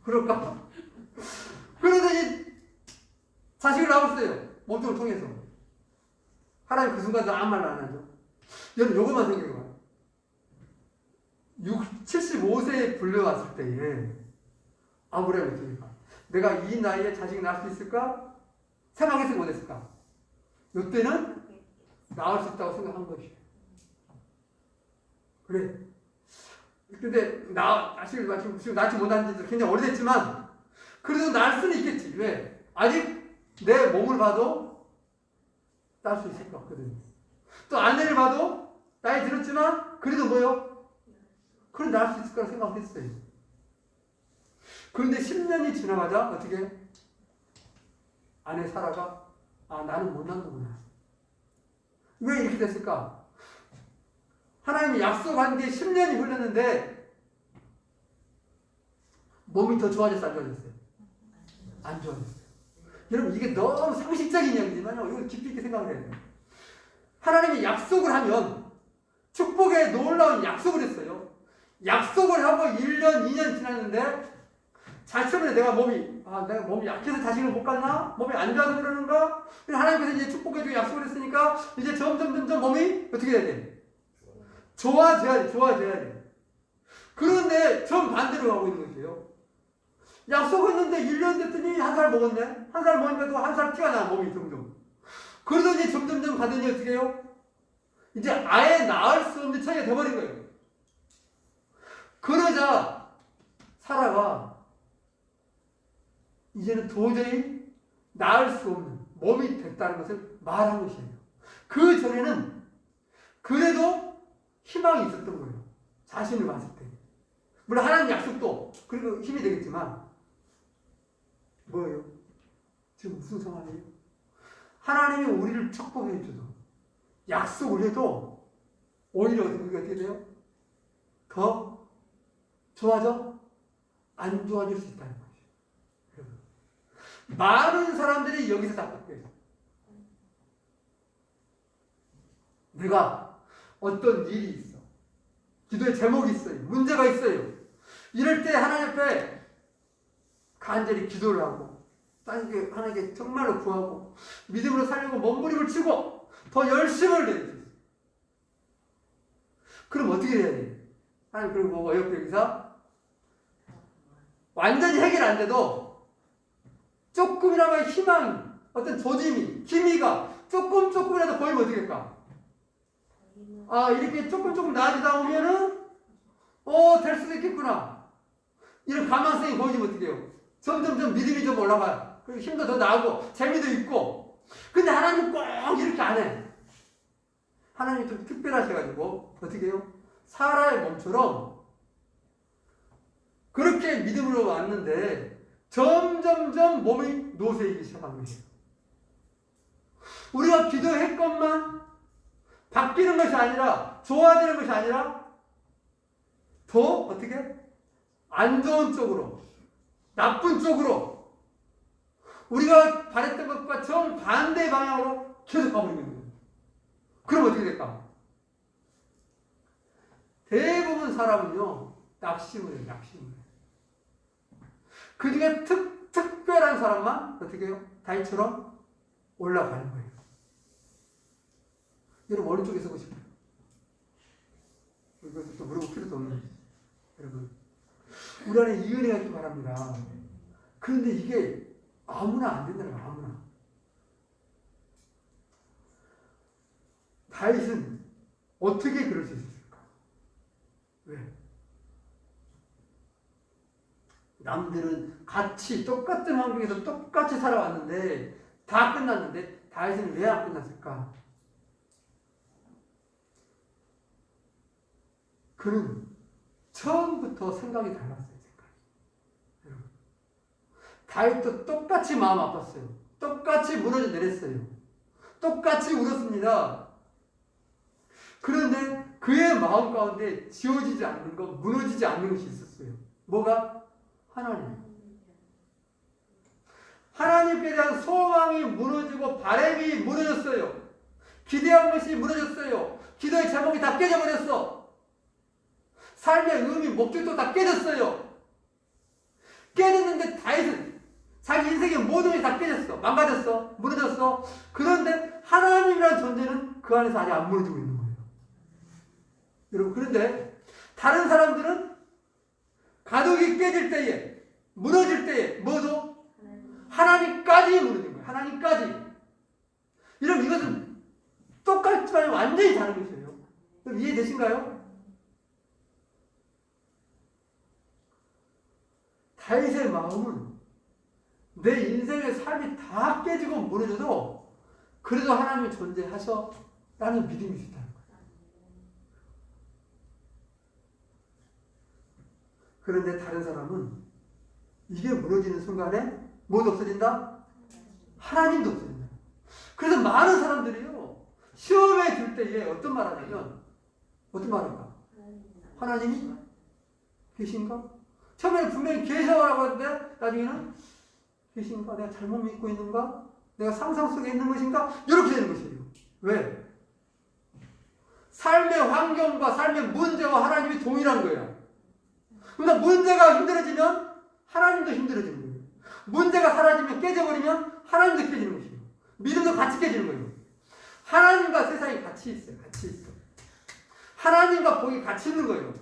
그럴까? 그러더니 자식을 낳았어요. 몸종을 통해서. 하나님 그 순간도 아무 말 안 하죠. 여러분 요것만 생각해봐요. 75세에 불려왔을 때에 아브라함이 어떻게 할까? 내가 이 나이에 자식 낳을 수 있을까? 생각했을까 못했을까? 이때는 낳을 수 있다고 생각한 것이에요. 그래. 근데 자식을 낳지 못한 지 굉장히 오래됐지만 그래도 낳을 수는 있겠지. 왜? 아직 내 몸을 봐도 낳을 수 있을 것 같거든요. 또 아내를 봐도 나이 들었지만 그래도 뭐요? 그래 낳을 수 있을 거라 생각했어요. 그런데 10년이 지나가자 어떻게? 아내 사라가 나는 못 낳는구나. 왜 이렇게 됐을까? 하나님이 약속한 게 10년이 흘렀는데 몸이 더 좋아졌어 안 좋아졌어요? 안 좋아졌어요. 여러분 이게 너무 상식적인 이야기지만요. 이걸 깊이 있게 생각을 해야 돼요. 하나님이 약속을 하면 축복의 놀라운 약속을 했어요. 약속을 하고 1년, 2년 지났는데 자신은 내가 몸이 약해서 자식을 못 갖나? 몸이 안 좋아서 그러는가? 하나님께서 이제 축복해주고 약속을 했으니까 이제 점점 몸이 어떻게 돼야 돼? 좋아져야 돼. 그런데 정반대로 가고 있는 거예요. 약속했는데 1년 됐더니 1살 먹었네? 1살 먹으니까 또 1살 티가 나, 몸이 점점. 그러더니 점점 가더니 어떻게 해요? 이제 아예 나을 수 없는 처지가 돼버린 거예요. 그러자 사라가 이제는 도저히 나을 수 없는 몸이 됐다는 것을 말한 것이에요. 그 전에는 그래도 희망이 있었던 거예요. 자신을 봤을 때. 물론 하나님 약속도 그리고 힘이 되겠지만 뭐예요? 지금 무슨 상황이에요? 하나님이 우리를 축복해 줘도 약속을 해도 오히려 어떻게 돼요? 더 좋아져? 안 좋아질 수 있다는 거죠. 많은 사람들이 여기서 답답해요. 내가 어떤 일이 있어. 기도의 제목이 있어요. 문제가 있어요. 이럴 때 하나님 앞에 간절히 기도를 하고 하나님께 정말로 구하고 믿음으로 살려고 몸부림을 치고 더 열심을 내요. 그럼 어떻게 해야 돼? 하나님 그리고 뭐 여기서 완전히 해결 안 돼도 조금이나마 희망, 어떤 조짐이, 기미가 조금이라도 보이면 어떻게 할까? 아, 이렇게 조금 나아지다 보면은 될 수도 있겠구나. 이런 가망성이 보이지면 어떻게 해요? 점점 믿음이 좀 올라가요. 그리고 힘도 더 나고 재미도 있고. 근데 하나님 꼭 이렇게 안 해. 하나님이 좀 특별하셔가지고 어떻게 해요? 사라의 몸처럼 그렇게 믿음으로 왔는데 점점점 몸이 노쇠이기 시작한 거예요. 우리가 기도했건만 바뀌는 것이 아니라 좋아지는 것이 아니라 더 어떻게? 안 좋은 쪽으로, 나쁜 쪽으로 우리가 바랬던 것과 정반대의 방향으로 계속 가버리고 있는 거예요. 그럼 어떻게 될까? 대부분 사람은요, 낙심을 해요, 낙심을. 그 중에 특별한 사람만 어떻게 해요? 다윗처럼 올라가는 거예요. 여러분, 어느 쪽에 서고 싶어요? 이것도 또 물어볼 필요도 없는 여러분. 우리 안에 이 은혜가 있기 바랍니다. 그런데 이게 아무나 안 된다는 거예요, 아무나. 다윗은 어떻게 그럴 수 있었을까? 왜? 남들은 같이 똑같은 환경에서 똑같이 살아왔는데 다 끝났는데 다윗은 왜 안 끝났을까? 그는 처음부터 생각이 달랐어요. 생각이. 다윗도 똑같이 마음 아팠어요. 똑같이 무너져 내렸어요. 똑같이 울었습니다. 그런데 그의 마음 가운데 지워지지 않는 것, 무너지지 않는 것이 있었어요. 뭐가? 하나님. 하나님께 대한 소망이 무너지고 바람이 무너졌어요. 기대한 것이 무너졌어요. 기도의 제목이 다 깨져버렸어. 삶의 의미, 목적도 다 깨졌어요. 깨졌는데 다윗은 자기 인생의 모든 것이 다 깨졌어. 망가졌어. 무너졌어. 그런데 하나님이라는 존재는 그 안에서 아직 안 무너지고 있는 거예요. 여러분, 그런데 다른 사람들은 가족이 깨질 때에, 무너질 때에 뭐죠? 하나님까지 무너진 거예요. 하나님까지. 여러분, 이것은 똑같지만 완전히 다른 것이에요. 여러분, 이해되신가요? 다윗의 마음은 내 인생의 삶이 다 깨지고 무너져도 그래도 하나님이 존재하셔 라는 믿음이 있다는 거예요. 그런데 다른 사람은 이게 무너지는 순간에 뭐도 없어진다? 하나님도 없어진다. 그래서 많은 사람들이요, 시험에 들 때에 어떤 말 하냐면, 어떤 말 할까? 하나님이 계신가? 처음에는 분명히 계셔라고 하는데 나중에는 계신가? 내가 잘못 믿고 있는가? 내가 상상 속에 있는 것인가? 이렇게 되는 것이에요. 왜? 삶의 환경과 삶의 문제와 하나님이 동일한 거예요. 그러니까 문제가 힘들어지면 하나님도 힘들어지는 거예요. 문제가 사라지면 깨져버리면 하나님도 깨지는 것이에요. 믿음도 같이 깨지는 거예요. 하나님과 세상이 같이 있어요. 같이 있어. 하나님과 복이 같이 있는 거예요.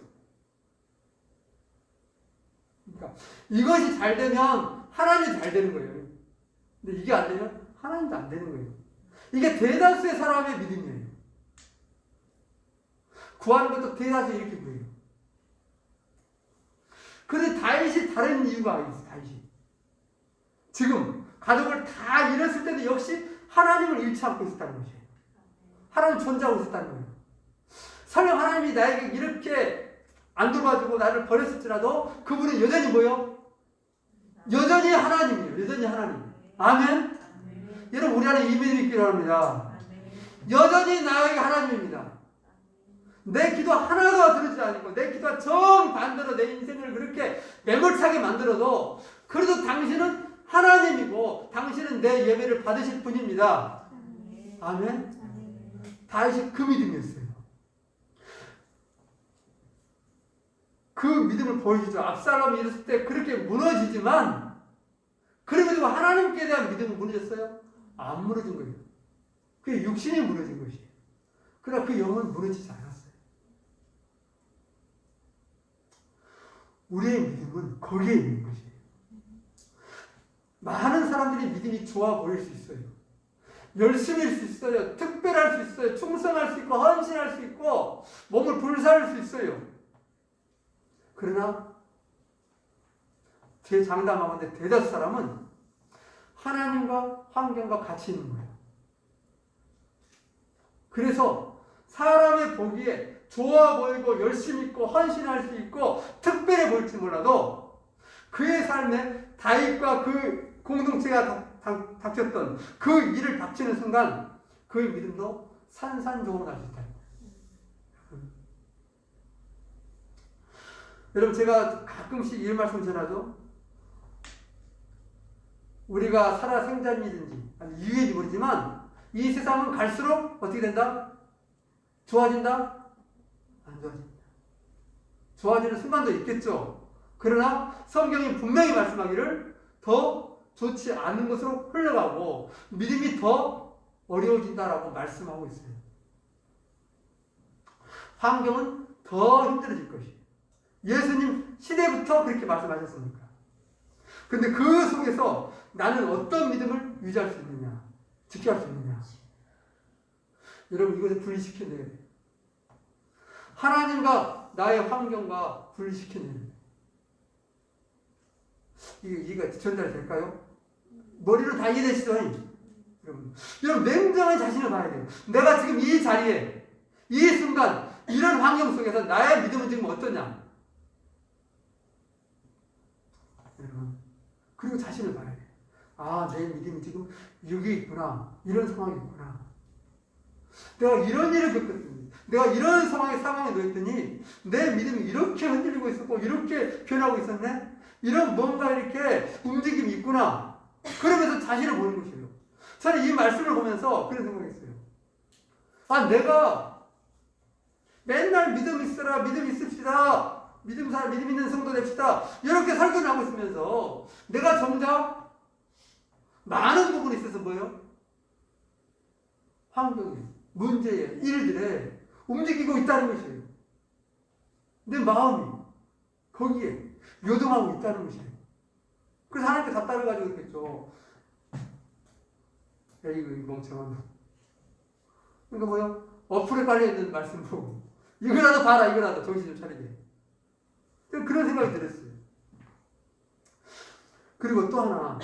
그러니까 이것이 잘 되면 하나님이 잘 되는 거예요. 근데 이게 안 되면 하나님도 안 되는 거예요. 이게 대다수의 사람의 믿음이에요. 구하는 것도 대다수 이렇게 구해요. 그런데 다윗이 다른 이유가 있어요. 다윗이 지금 가족을 다 잃었을 때도 역시 하나님을 잃지 않고 있었다는 것이에요. 하나님 존재하고 있었다는 거예요. 설령 하나님이 나에게 이렇게 안 돌봐주고 나를 버렸을지라도 그분은 여전히 뭐요? 여전히 하나님이에요. 여전히 하나님. 아멘? 여러분, 우리 안에 이 믿음이 있기를 합니다. 여전히 나에게 하나님입니다. 내 기도 하나도 들어주지 않고 내 기도가 정반대로 내 인생을 그렇게 매몰차게 만들어도 그래도 당신은 하나님이고 당신은 내 예배를 받으실 분입니다. 아멘? 다윗이 그 믿음이었어요. 그 믿음을 보여주죠. 압살롬이 이랬을 때 그렇게 무너지지만 그럼에도 하나님께 대한 믿음은 무너졌어요? 안 무너진 거예요. 그게 육신이 무너진 것이에요. 그러나 그 영은 무너지지 않았어요. 우리의 믿음은 거기에 있는 것이에요. 많은 사람들이 믿음이 좋아 보일 수 있어요. 열심일 수 있어요. 특별할 수 있어요. 충성할 수 있고 헌신할 수 있고 몸을 불사할 수 있어요. 그러나 제 장담하건대 대다수 사람은 하나님과 환경과 같이 있는 거예요. 그래서 사람의 보기에 좋아 보이고 열심히 있고 헌신할 수 있고 특별해 보일지 몰라도 그의 삶에 다윗과 그 공동체가 닥쳤던 그 일을 닥치는 순간 그의 믿음도 산산조각날 수 있다. 여러분 제가 가끔씩 이 말씀 전하죠. 우리가 살아 생전이든지 이유인지 모르지만 이 세상은 갈수록 어떻게 된다? 좋아진다? 안 좋아진다. 좋아지는 순간도 있겠죠. 그러나 성경이 분명히 말씀하기를 더 좋지 않은 것으로 흘러가고 믿음이 더 어려워진다라고 말씀하고 있어요. 환경은 더 힘들어질 것이에요. 예수님 시대부터 그렇게 말씀하셨습니까? 근데 그 속에서 나는 어떤 믿음을 유지할 수 있느냐, 지켜할 수 있느냐. 여러분 이것을 분리시켜내야 돼요. 하나님과 나의 환경과 분리시켜내야 돼요. 이게 전달이 될까요? 머리로 다 이해되시죠? 여러분 냉정한 자신을 봐야 돼요. 내가 지금 이 자리에 이 순간 이런 환경 속에서 나의 믿음은 지금 어떠냐? 여러분 그리고 자신을 봐야 돼요. 아, 내 믿음이 지금 여기 있구나. 이런 상황이 있구나. 내가 이런 일을 겪었더니 내가 이런 상황에 놓였더니 내 믿음이 이렇게 흔들리고 있었고 이렇게 변하고 있었네. 이런 뭔가 이렇게 움직임이 있구나. 그러면서 자신을 보는 것이에요. 저는 이 말씀을 보면서 그런 생각이 있어요. 아, 내가 맨날 믿음 있어라, 믿음 있읍시다, 믿음 있는 성도 됩시다, 이렇게 설교를 하고 있으면서 내가 정작 많은 부분에 있어서 뭐예요? 환경에, 문제에, 일들에 움직이고 있다는 것이에요. 내 마음이 거기에 요동하고 있다는 것이에요. 그래서 하나님께 답답해가지고 그랬겠죠. 야, 이거 멍청한 놈. 그러니까 뭐요? 어플에 깔려있는 말씀 보고 이거라도 봐라, 이거라도 정신 좀 차리게. 그런 생각이 들었어요. 그리고 또 하나,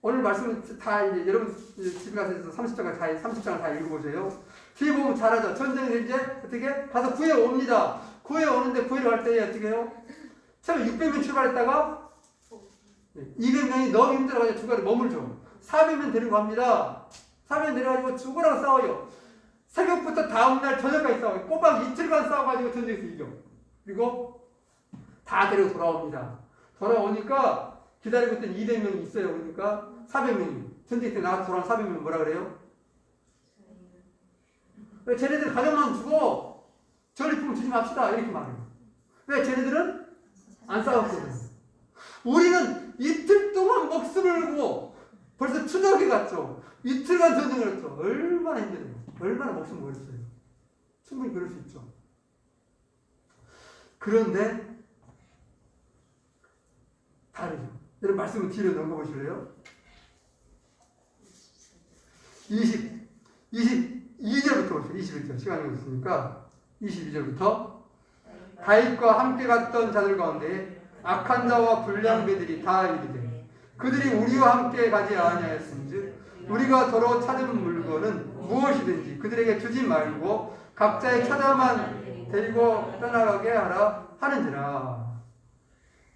오늘 말씀은 다 이제 여러분 집에 가서 30장을 다 읽어보세요. 뒤에 보면 잘하죠. 전쟁에서 이제 어떻게 가서 구해 옵니다. 구해 오는데 구해를 갈 때 어떻게 해요? 처음에 600명 출발했다가 200명이 너무 힘들어가지고 중간에 머물죠. 400명 데리고 갑니다. 400명 데려가지고 죽으라고 싸워요. 새벽부터 다음날 저녁까지 싸워요. 꼬박 이틀간 싸워가지고 전쟁에서 이겨. 그리고 다 데리고 돌아옵니다. 돌아오니까 기다리고 있던 200명이 있어요. 그러니까 400명이. 전쟁 때 나가서 돌아온 400명은 뭐라 그래요? 왜 쟤네들 가정만 주고 전리품 주지 맙시다. 이렇게 말해요. 왜 쟤네들은 안 싸웠거든. 우리는 이틀 동안 목숨을 걸고 벌써 추적에 갔죠. 이틀간 전쟁을 했죠. 얼마나 힘들어요. 얼마나 목숨을 걸었어요. 충분히 그럴 수 있죠. 그런데 다르죠. 여러분 말씀을 뒤로 넘겨보실래요? 22절부터 보세요. 21절 시간이 없으니까 22절부터 다윗과 함께 갔던 자들 가운데 악한 자와 불량배들이 다 이르되 그들이 우리와 함께 가지 아니하였은즉 우리가 더러 찾은 물건은 무엇이든지 그들에게 주지 말고 각자의 처자만 데리고 떠나가게 하라 하는지라.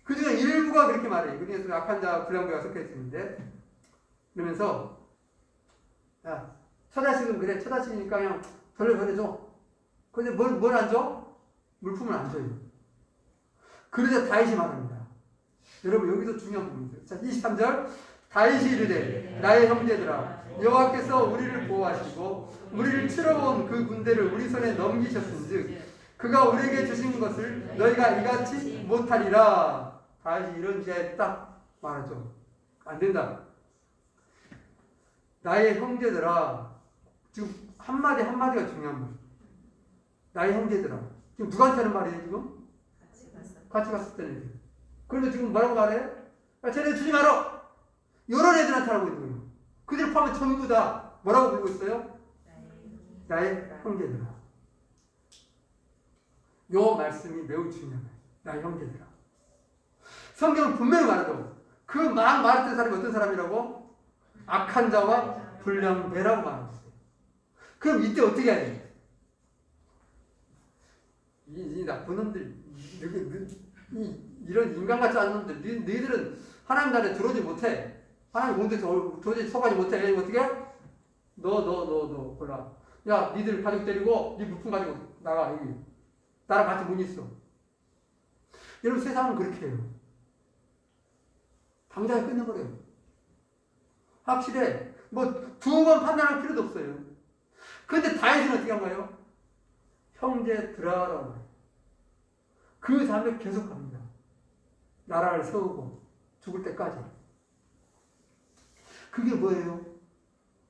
그 중에 일부가 그렇게 말해요. 그 중에서 악한 자 불량배가 섞여 있는데 그러면서 야, 처자식은 그래, 처자식이니까 그냥 보내줘. 근데 뭘 안 줘? 물품을 안 줘요. 그러자 다윗이 말합니다. 여러분 여기서 중요한 부분이에요. 자, 23절 다윗이 이르되 나의 형제들아 여호와께서 우리를 보호하시고 우리를 치러온 그 군대를 우리 손에 넘기셨은즉 그가 우리에게 주신 것을 너희가 이같이 못하리라. 다윗이 이런 지하에 딱 말하죠. 안 된다. 나의 형제들아. 지금 한마디가 중요한 거예요. 나의 형제들아. 지금 누구한테 하는 말이에요 지금? 같이 갔을 때는. 그런데 지금 뭐라고 말해? 야, 쟤네 주지 마라. 이런 애들한테 하고 있는 거예요. 그들 포함해 전부 다 뭐라고 부르고 있어요? 나의 형제들아. 요 말씀이 매우 중요해요. 나의 형제들아. 성경은 분명히 말하죠. 그 막 말했던 사람이 어떤 사람이라고? 악한 자와 불량배라고 말하고 있어요. 그럼 이때 어떻게 해야 돼요? 이 나쁜 놈들, 이런 인간 같지 않은 놈들, 너희들은 하나님 나라에 들어오지 못해. 하나님 공덕에 도저히 속하지 못해. 어떻게 해? 너 골라. 야, 니들 가족 데리고 니 물품 가지고 나가. 여기 나랑 같이 문 있어. 여러분, 세상은 그렇게 해요. 당장에 끝내버려요. 확실해. 뭐 두 번 판단할 필요도 없어요. 그런데 다윗은 어떻게 한가요? 형제들아라고 해요. 그 다음에 계속 갑니다. 나라를 세우고 죽을 때까지. 그게 뭐예요?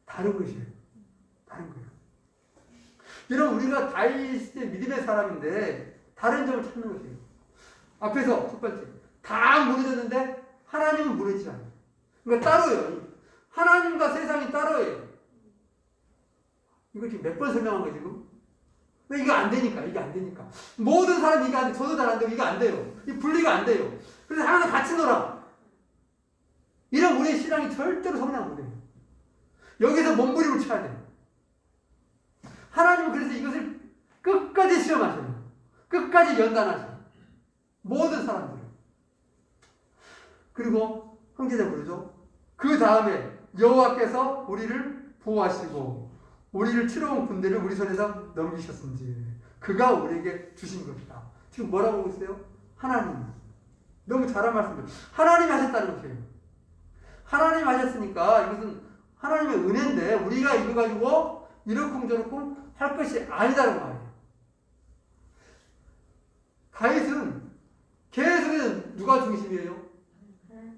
다른 것이에요. 다른 거예요. 여러분, 우리가 다윗의 믿음의 사람인데 다른 점을 찾는 것이에요. 앞에서 첫 번째, 다 무너졌는데 하나님은 무너지지 않아요. 그러니까 따로예요. 하나님과 세상이 따로예요. 이거 지금 몇 번 설명한 거예요, 지금? 왜 이거 안 되니까, 이게 안 되니까. 모든 사람이 이거 안 돼, 저도 잘 안 되고, 이거 안 돼요. 이 분리가 안 돼요. 그래서 하나님 같이 놀아. 이런 우리의 신앙이 절대로 성장 못 해요. 여기서 몸부림을 쳐야 돼요. 하나님은 그래서 이것을 끝까지 시험하셔요. 끝까지 연단하셔요. 모든 사람들을. 그리고 형제들 부르죠. 그 다음에 여호와께서 우리를 보호하시고 우리를 치러온 군대를 우리 손에서 넘기셨은지 그가 우리에게 주신 것이다. 지금 뭐라고 하고 있어요? 하나님. 너무 잘한 말씀이에요. 하나님이 하셨다는 것이에요. 하나님이 하셨으니까 이것은 하나님의 은혜인데 우리가 이거 가지고 이렇쿵 저렇쿵 할 것이 아니다라고 말해요. 다윗은 계속해서 누가 중심이에요?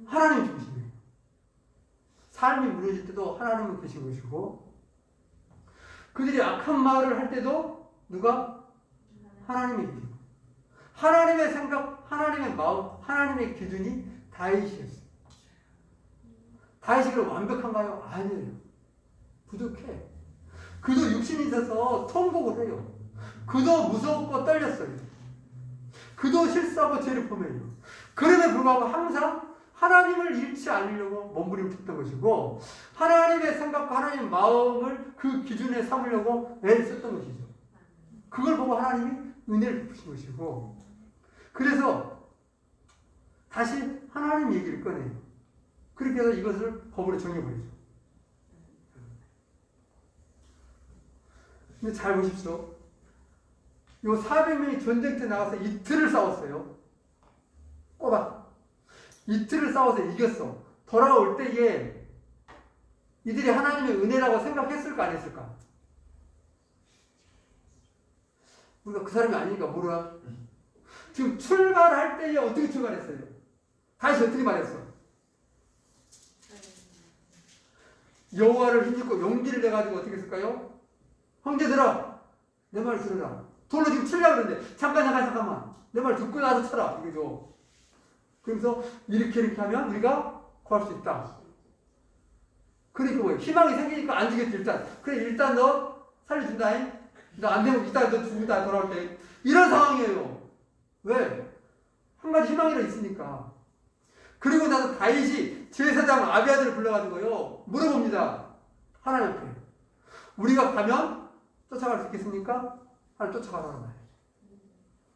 하나님이 중심이에요. 삶이 무너질 때도 하나님은 계신 것이고 그들이 악한 말을 할 때도 누가? 하나님이 계시고 하나님의 생각, 하나님의 마음, 하나님의 기준이 다윗이었어요. 다윗이 그럼 완벽한가요? 아니에요. 부족해. 그도 육신이 있어서 통곡을 해요. 그도 무섭고 떨렸어요. 그도 실수하고 죄를 범해요. 그럼에 불구하고 항상 하나님을 잃지 않으려고 몸부림을 쳤던 것이고 하나님의 생각과 하나님의 마음을 그 기준에 삼으려고 애를 썼던 것이죠. 그걸 보고 하나님이 은혜를 베푸신 것이고 그래서 다시 하나님 얘기를 꺼내요. 그렇게 해서 이것을 법으로 정해버리죠. 근데 잘 보십시오. 요 400명이 전쟁터에 나가서 이틀을 싸웠어요. 꼬박. 이틀을 싸워서 이겼어. 돌아올 때에 이들이 하나님의 은혜라고 생각했을까 안 했을까? 우리가 그 사람이 아니니까 모르나? 지금 출발할 때에 어떻게 출발했어요? 다시 어떻게 말했어? 여호와를 힘입고 용기를 내가지고 어떻게 했을까요? 형제들아 내 말 들으라. 돌로 지금 치려고 그러는데 잠깐만 내 말 듣고 나서 쳐라 이거죠. 그래서 이렇게 하면 우리가 구할 수 있다. 그러니까 뭐예요? 희망이 생기니까 안 주겠지 일단. 그래 일단 너 살려준다잉. 너 안 되면 이따 너 죽는다 돌아올 때. 이런 상황이에요. 왜? 한 가지 희망이라 있으니까. 그리고 나서 다윗이 제사장 아비아들을 불러가지고요 물어봅니다. 하나님 앞에 우리가 가면 쫓아갈 수 있겠습니까? 하나님 쫓아가라고 말해요.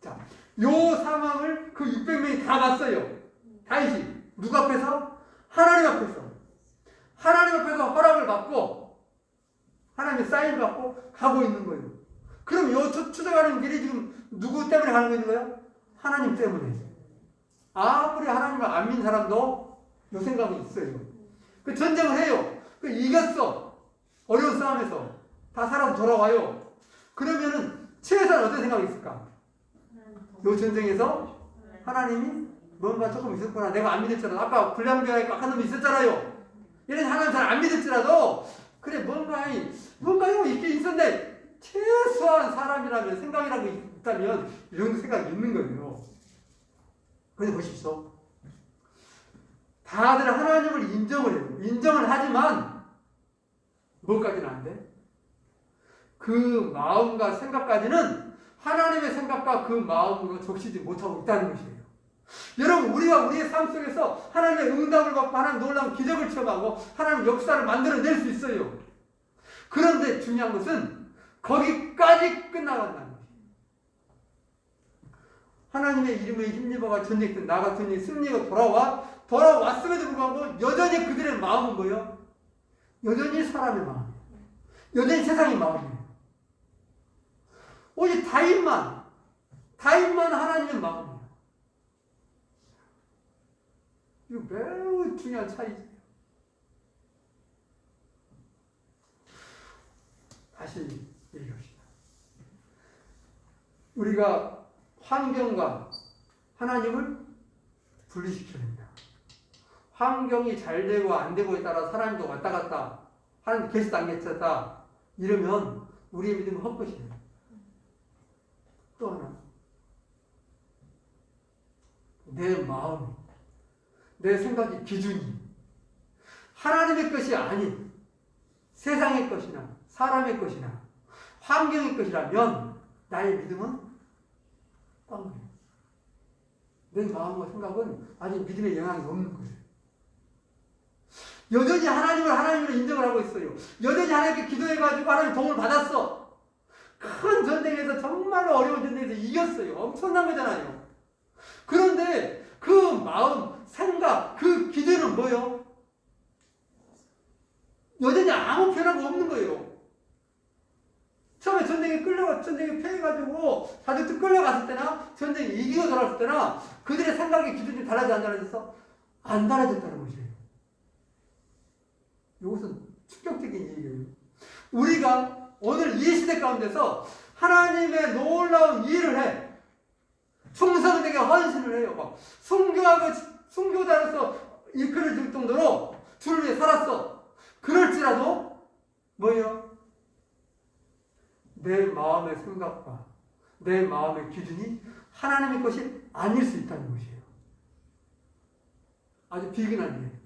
자, 요 상황을 그 600명이 다 봤어요. 다윗이 누구 앞에서? 하나님 앞에서. 하나님 앞에서 허락을 받고 하나님의 사인을 받고 가고 있는 거예요. 그럼 요 추적하는 길이 지금 누구 때문에 가는 거 있는 거예요? 하나님 때문에. 아무리 하나님을 안 믿는 사람도 요 생각이 있어요. 그 전쟁을 해요. 그 이겼어. 어려운 싸움에서 다 살아서 돌아와요. 그러면은 최소한 어떤 생각이 있을까? 요 전쟁에서 하나님이 뭔가 조금 있었구나. 내가 안 믿었잖아. 아까 불량배가 악한 놈이 있었잖아요. 얘는 하나님 잘 안 믿었지라도 그래 뭔가 있긴 있었는데 최소한 사람이라면 생각이라고 있다면 이런 생각이 있는 거예요. 그런데 보십시오. 다들 하나님을 인정을 해요. 인정을 하지만 뭐까지는 안 돼? 그 마음과 생각까지는 하나님의 생각과 그 마음으로 적시지 못하고 있다는 것이에요. 여러분, 우리가 우리의 삶 속에서 하나님의 응답을 받고 하나님 놀라운 기적을 체험하고 하나님 역사를 만들어낼 수 있어요. 그런데 중요한 것은 거기까지 끝나간다는 것이에요. 하나님의 이름에 힘입어가 전쟁했던 나 같은 이 승리가 돌아왔음에도 불구하고 여전히 그들의 마음은 뭐예요? 여전히 사람의 마음이에요. 여전히 세상의 마음이에요. 오직 다윗만 하나님의 마음이에요. 이거 매우 중요한 차이죠. 다시 얘기합시다. 우리가 환경과 하나님을 분리시켜야 됩니다. 환경이 잘 되고 안 되고에 따라 사람도 왔다 갔다 하나님 계시다 안 계시다 이러면 우리의 믿음은 헛것이에요. 또 하나, 내 마음, 내 생각의 기준이 하나님의 것이 아닌 세상의 것이나 사람의 것이나 환경의 것이라면 나의 믿음은 꽝이에요. 내 마음과 생각은 아직 믿음의 영향이 없는 거예요. 여전히 하나님을 인정을 하고 있어요. 여전히 하나님께 기도해가지고 하나님 도움을 받았어. 큰 전쟁에서 정말로 어려운 전쟁에서 이겼어요. 엄청난 거잖아요. 그런데 그 마음, 생각, 그 기준은 뭐예요? 여전히 아무 변화가 없는 거예요. 처음에 전쟁에 패해가지고 자기들 끌려갔을 때나 전쟁에 이기고 돌아왔을 때나 그들의 생각의 기준이 달라져 안 달라졌어? 안 달라졌다는 것이에요. 이것은 충격적인 얘기예요. 우리가 오늘 이 시대 가운데서 하나님의 놀라운 일을 해. 충성되게 헌신을 해요. 막 순교자로서 일컬을 줄 정도로 주를 위해 살았어. 그럴지라도 뭐예요? 내 마음의 생각과 내 마음의 기준이 하나님의 것이 아닐 수 있다는 것이에요. 아주 비근한 일.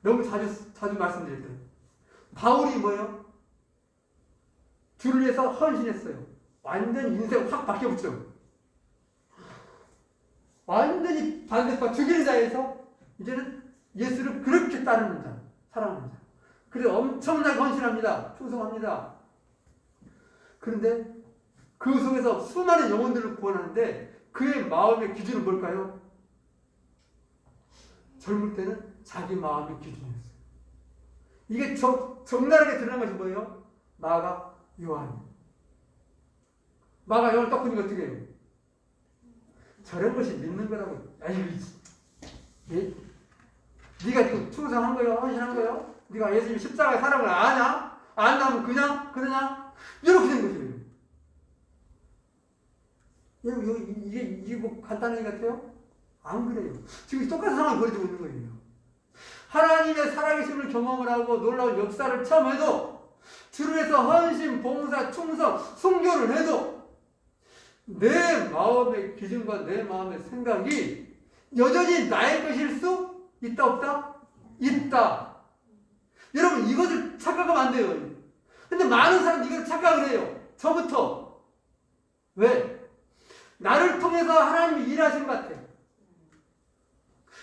너무 자주 말씀드릴 때 바울이 뭐예요? 주를 위해서 헌신했어요. 완전 인생 확 바뀌었죠. 완전히 반대파 죽이는 자에서 이제는 예수를 그렇게 따르는 자, 사랑하는 자. 그래서 엄청나게 헌신합니다. 충성합니다. 그런데 그 속에서 수많은 영혼들을 구원하는데 그의 마음의 기준은 뭘까요? 젊을 때는 자기 마음의 기준이었어요. 이게 적나라하게 드러난 것이 뭐예요? 마가 요한. 마가 요한 딱 보니까 어떻게 해요? 저런 것이 믿는 거라고. 아이고, 예? 네가 지금 충성한 거요? 헌신한 거요? 네가 예수님 십자가의 사랑을 아냐? 안다면 그러냐? 이렇게 된 것이에요. 이게 뭐 간단한 얘기 같아요? 안 그래요. 지금 똑같은 상황이 벌어지고 있는 거예요. 하나님의 살아계심을 경험을 하고 놀라운 역사를 체험해도 주를 위해서 헌신, 봉사, 충성, 순교를 해도 내 마음의 기준과 내 마음의 생각이 여전히 나의 것일 수 있다 없다? 있다. 여러분 이것을 착각하면 안 돼요. 근데 많은 사람들이 이걸 착각을 해요. 저부터. 왜? 나를 통해서 하나님이 일하신 것 같아.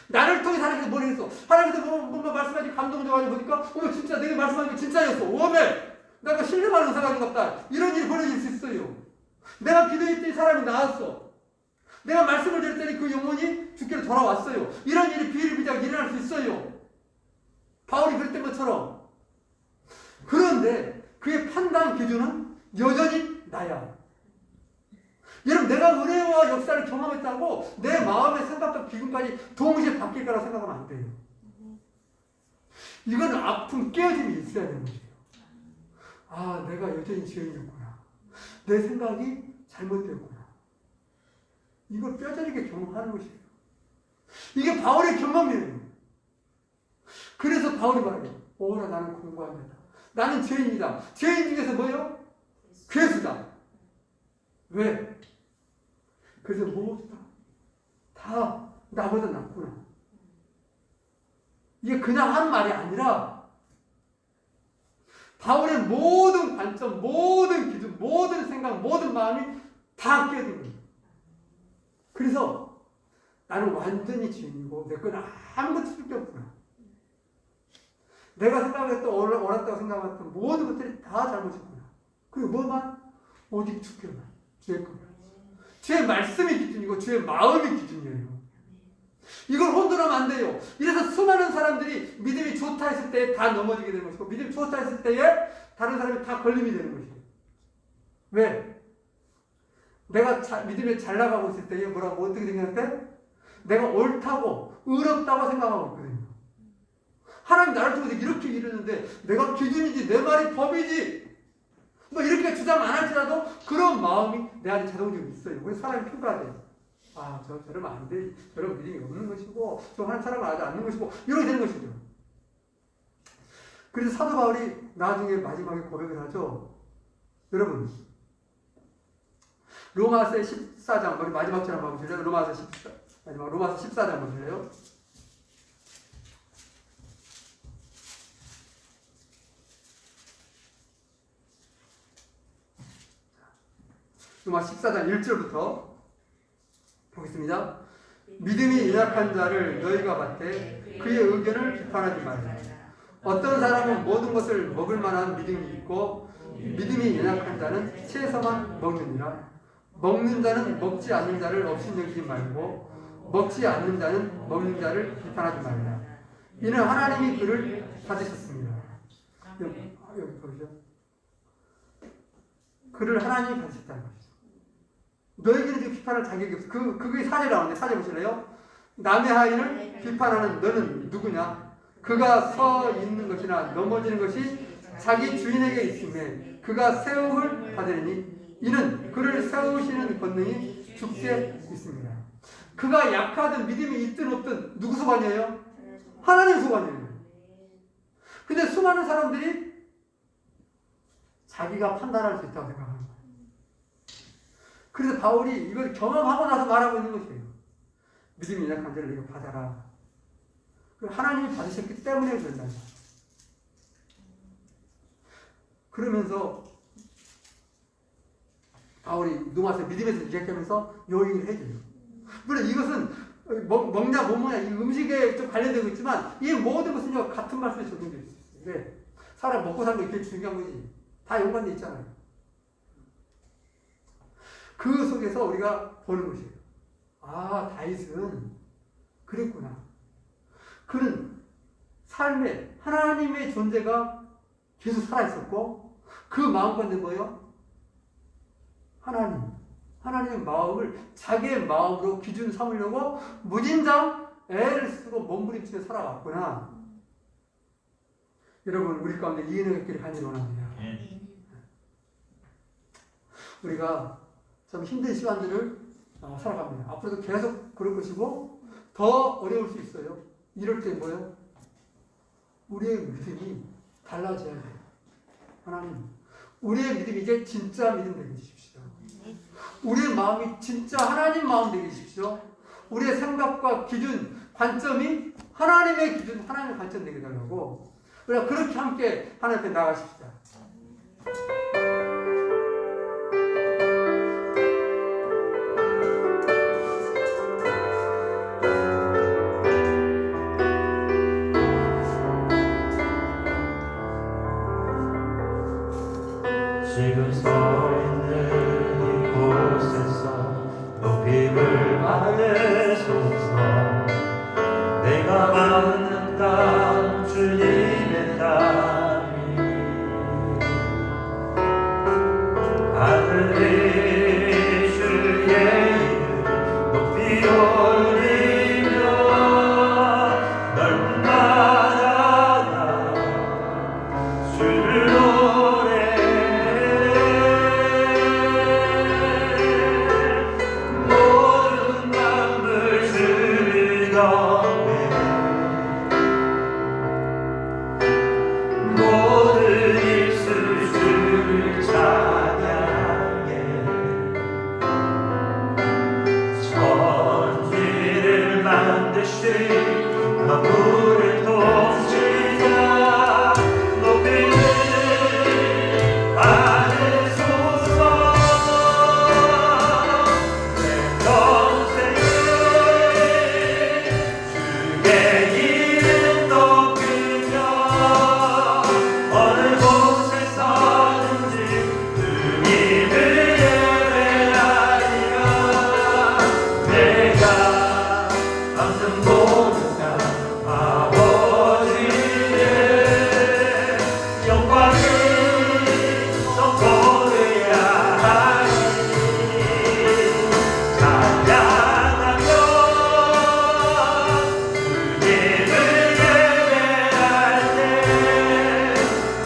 나를 통해서 하나님께서 뭘 했어? 하나님께서 뭔가 말씀하시 감동 줘가지고 보니까 어머 진짜 내가 말씀하신 게 진짜였어. 오메! 내가 신뢰받는 사람인 것 같다. 이런 일이 벌어질 수 있어요. 내가 기도했더니 사람이 나왔어. 내가 말씀을 드렸더니 그 영혼이 주께로 돌아왔어요. 이런 일이 비일비재하게 일어날 수 있어요. 바울이 그랬던 것처럼. 그런데 그의 판단 기준은 여전히 나야. 여러분 내가 은혜와 역사를 경험했다고 내 마음의 생각과 기준까지 동시에 바뀔 거라고 생각하면 안 돼요. 이건 아픈 깨어짐이 있어야 되는 거예요. 아, 내가 여전히 죄인이었구나. 내 생각이 잘못되었구나. 이걸 뼈저리게 경험하는 것이에요. 이게 바울의 경험이에요. 그래서 바울이 말해요. 오라 나는 공부합니다. 나는 죄인이다. 죄인 중에서 뭐예요? 괴수다. 왜? 그래서 무엇이다? 다 나보다 낫구나. 이게 그냥 하는 말이 아니라 바울의 모든 관점, 모든 기준, 모든 생각, 모든 마음이 다 깨진 거예요. 그래서 나는 완전히 주인이고 내 건 아무것도 쓸 게 없구나. 내가 생각했던 옳았다고 생각했던 모든 것들이 다 잘못이구나. 그리고 뭐만? 오직 주께만, 주의 것만. 주의 말씀이 기준이고 주의 마음이 기준이에요. 이걸 혼돈하면 안 돼요. 이래서 수많은 사람들이 믿음이 좋다 했을 때 다 넘어지게 되는 것이고 믿음이 좋다 했을 때에 다른 사람이 다 걸림이 되는 것이에요. 왜? 내가 믿음에 잘 나가고 있을 때에 뭐라고 어떻게 생각할 때? 내가 옳다고 의롭다고 생각하고 있거든요. 하나님 나를 통해서 이렇게 이루는데 내가 기준이지 내 말이 법이지 뭐 이렇게 주장 안 할지라도 그런 마음이 내 안에 자동적으로 있어요. 그래서 사람이 평가돼요. 아, 저러면 안 돼. 저런 믿음이 없는 것이고 저 하는 사람을 아지 않는 것이고 이렇게 되는 것이죠. 그래서 사도 바울이 나중에 마지막에 고백을 하죠. 여러분 로마서 14장 우리 마지막 절 한번 보실래요? 로마서 14장 한번 보실래요? 로마서 14장 1절부터 보겠습니다. 믿음이 연약한 자를 너희가 받되 그의 의견을 비판하지 말라. 어떤 사람은 모든 것을 먹을 만한 믿음이 있고 믿음이 연약한 자는 채소만 먹느니라. 먹는 자는 먹지 않는 자를 업신여기지 말고 먹지 않는 자는 먹는 자를 비판하지 말라. 이는 하나님이 그를 받으셨습니다. 여기 보시죠. 그를 하나님이 받으셨다는 것이죠. 너희들은 지금 비판할 자격이 없어. 그게 사제 나오는데 사제 보실래요? 남의 하인을 비판하는 너는 누구냐? 그가 서 있는 것이나 넘어지는 것이 자기 주인에게 있음에 그가 세움을 받으니 이는 그를 세우시는 권능이 주께 있습니다. 그가 약하든 믿음이 있든 없든 누구 소관이에요? 하나님 소관이에요. 근데 수많은 사람들이 자기가 판단할 수 있다고 생각합니다. 그래서 바울이 이걸 경험하고 나서 말하고 있는 것이에요. 믿음이 연약한 자를 이거 받아라. 하나님이 받으셨기 때문에 그런다. 그러면서 바울이 로마서 믿음에서 이야기하면서 요 얘기를 해줘요. 물론 이것은 먹냐 못 먹냐 이 음식에 좀 관련되고 있지만 이 모든 것은 같은 말씀에 적용되어 있어요. 왜? 사람 먹고 사는 거 이렇게 중요한 거지. 다 연관되어 있잖아요. 그 속에서 우리가 보는 것이에요. 아, 다윗은 그랬구나. 그는 삶에 하나님의 존재가 계속 살아있었고 그 마음가운데 뭐예요? 하나님의 마음을 자기의 마음으로 기준 삼으려고 무진장 애를 쓰고 몸부림치며 살아왔구나. 여러분 우리 가운데 이 은혜가 있기를 간절히 원합니다. 우리가 참 힘든 시간들을 살아갑니다. 앞으로도 계속 그럴 것이고 더 어려울 수 있어요. 이럴 때 뭐예요? 우리의 믿음이 달라져야 돼요. 하나님, 우리의 믿음이 이제 진짜 믿음 되게 해주십시오. 우리의 마음이 진짜 하나님 마음 되게 해주십시오. 우리의 생각과 기준, 관점이 하나님의 기준, 하나님의 관점 되게 달라고 우리가 그렇게 함께 하나님 앞에 나가십시다. 지금 서 있는 이곳에서 높임을 받으소서. 내가 받는 땅 주님의 땅이 하늘이 주의 이름 높이 올리며 넓은 바다가 주를 노래해.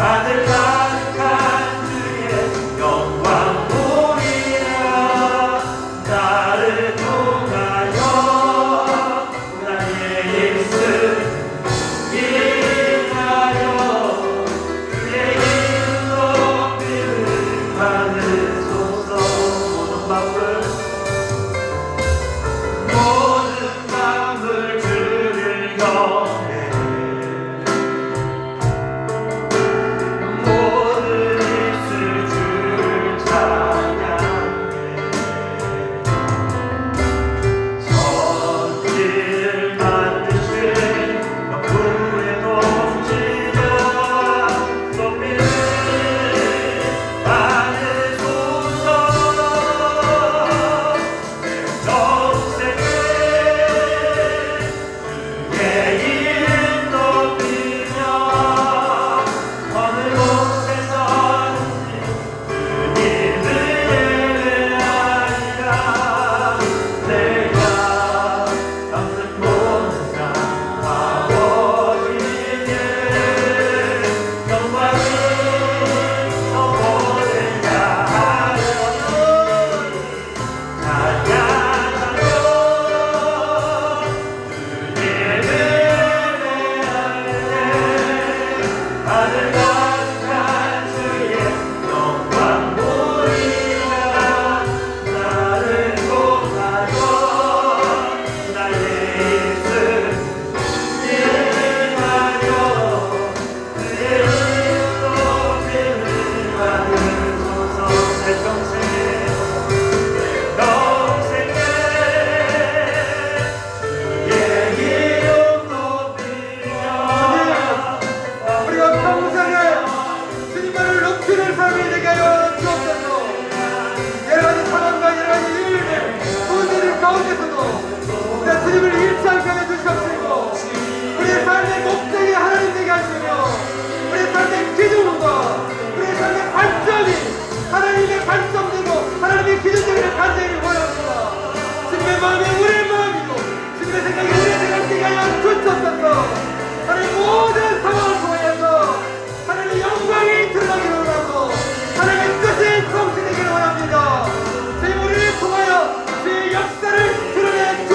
하늘 가득한 주의 영광 보이라. 나를 통하여 나의 예수 인하여 그의 이름 높이를 받으소서. 모든 마음을 주를 경외 모든 입술 주를 찬양해. 천지를 만드신 풍부의 통치자 높이를 받으소서. 내 정세에 그의 이름 높이며 어느 곳에 서든지 주님을 예배하리라. 내가 감는 모든 자 아버지께 영광을 더 보내자 하려니 찬양하며 주님을 예배하네. 하늘 가득한 주의 영광 보이라. 나를 통하여 나의 예수 인하여 그의 이름 높임을 받으소서. 내 평생에 주의 이름 높이며 우리가 평생에 주님만을 높이는 삶이 되게 하여 주옵소서. 여러 가지 상황과 여러 가지 일들 문제들 가운데서도 우리가 주님을 잃지 않게 하여 주시옵시고 우리의 삶의 목적이 하나님 되게 하시며 우리의 삶의 기준과 우리의 삶의 관점이 하나님의 관점되고 하나님의 기준되기를 간절히 원합니다. 주님의 마음이 우리의 마음이고 주님의 생각이 우리의 생각 되게 하여 주옵소서. 하나님 모든 상황을 통하여서 하나님의 영광이 드러나기를 원하고 하나님의 뜻이 성취되기를 원합니다. 주님 우리를 통하여 주의 역사를 드러내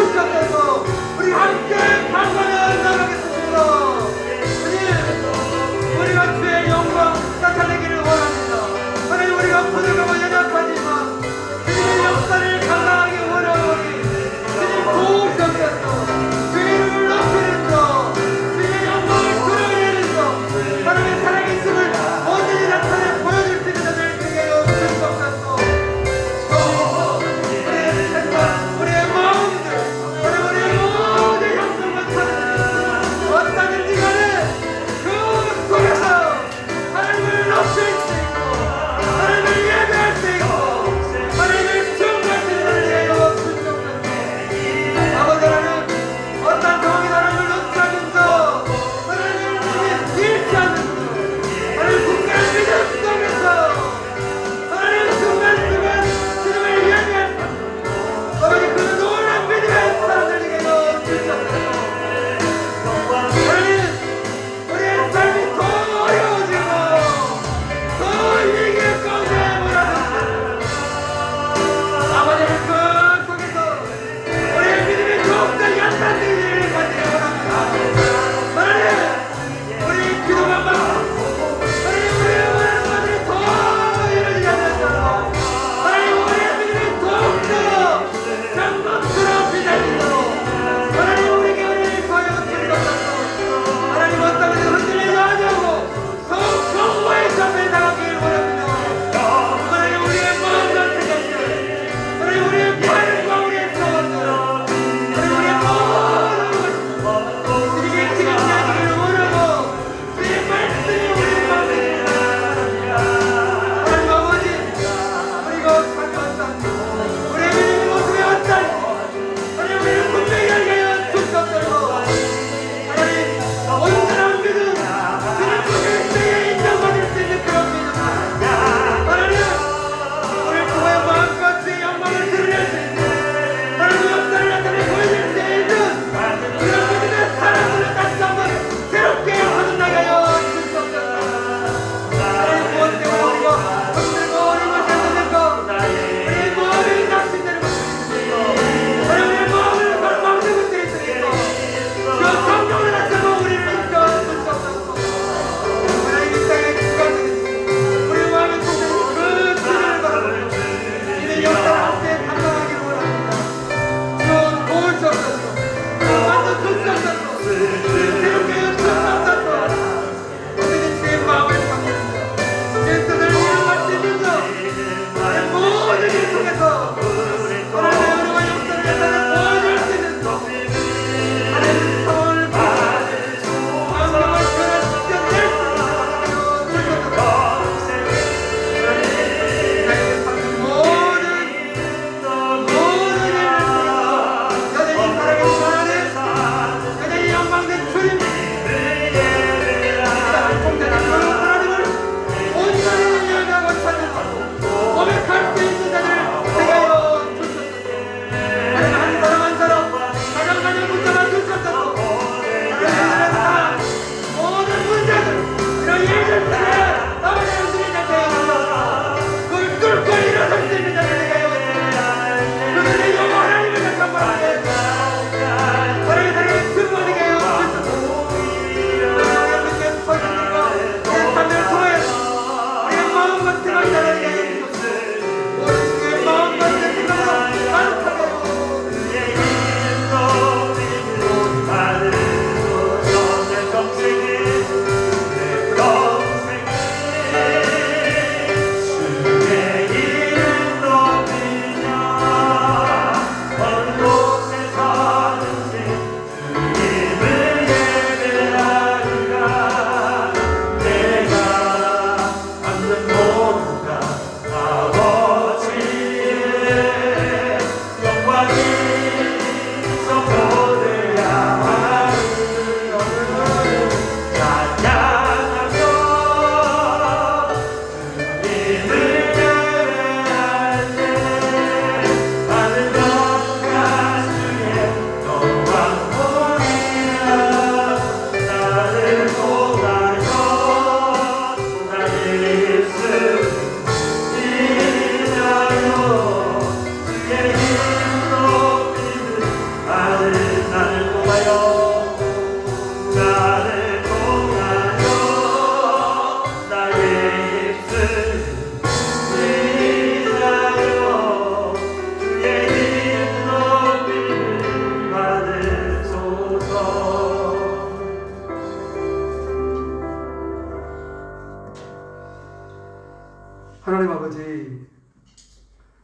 하나님 아버지,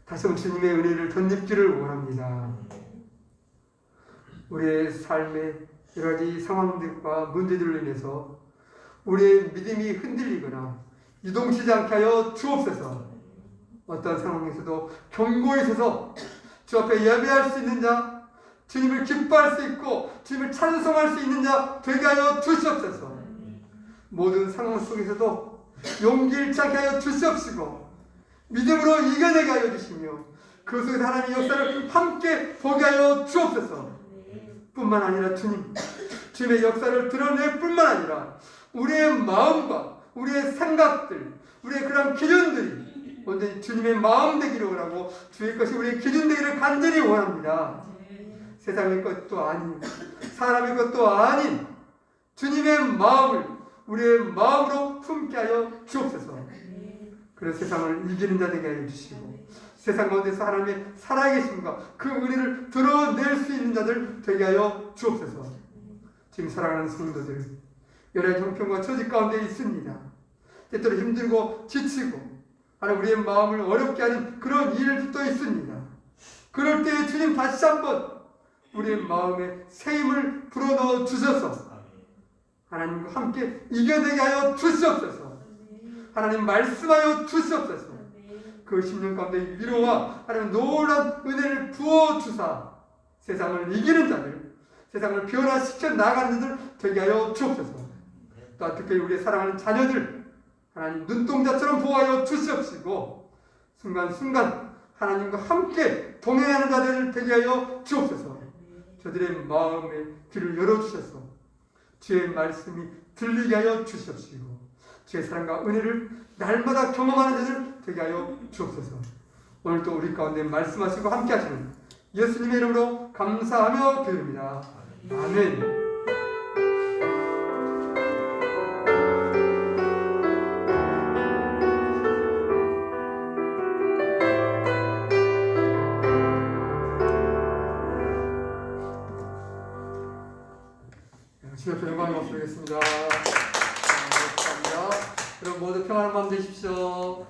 다시 한번 주님의 은혜를 덧입기를 원합니다. 우리의 삶의 여러 가지 상황들과 문제들로 인해서 우리의 믿음이 흔들리거나 유동치지 않게 하여 주옵소서. 어떤 상황에서도 견고히 서서 주 앞에 예배할 수 있는 자, 주님을 기뻐할 수 있고 주님을 찬송할 수 있는 자 되게 하여 주시옵소서. 모든 상황 속에서도 용기 잃지 않게 하여 주시옵시고 믿음으로 이겨내게 하여 주시며 그 속에서 하나님의 역사를 함께 보게 하여 주옵소서. 뿐만 아니라 주님의 역사를 드러낼 뿐만 아니라 우리의 마음과 우리의 생각들, 우리의 그런 기준들이 온전히 주님의 마음 되기를 원하고 주의 것이 우리의 기준 되기를 간절히 원합니다. 세상의 것도 아닌 사람의 것도 아닌 주님의 마음을 우리의 마음으로 품게 하여 주옵소서. 그래서 세상을 이기는 자 되게 하여 주시고 세상 가운데서 하나님의 살아계심과 그 은혜를 드러낼 수 있는 자들 되게 하여 주옵소서. 지금 사랑하는 성도들 여러 가지 형편과 처지 가운데 있습니다. 때때로 힘들고 지치고 하나님 우리의 마음을 어렵게 하는 그런 일도 있습니다. 그럴 때 주님 다시 한번 우리의 마음에 새 힘을 불어넣어 주셔서 하나님과 함께 이겨내게 하여 주시옵소서. 하나님 말씀하여 주시옵소서. 그 10년 가운데 위로와 하나님 놀라운 은혜를 부어주사 세상을 이기는 자들, 세상을 변화시켜 나가는 자들 되게 하여 주옵소서. 또 특별히 우리의 사랑하는 자녀들 하나님 눈동자처럼 보호하여 주시옵시고 순간순간 하나님과 함께 동행하는 자들 되게 하여 주옵소서. 저들의 마음에 귀를 열어주셔서 주의 말씀이 들리게 하여 주시옵시고 주의 사랑과 은혜를 날마다 경험하는 자들 되게 하여 주옵소서. 오늘도 우리 가운데 말씀하시고 함께 하시는 예수님의 이름으로 감사하며 기도합니다. 아멘. 주여 영광을 드리겠습니다. 감사합니다. 여러분 모두 평안한 밤 되십시오.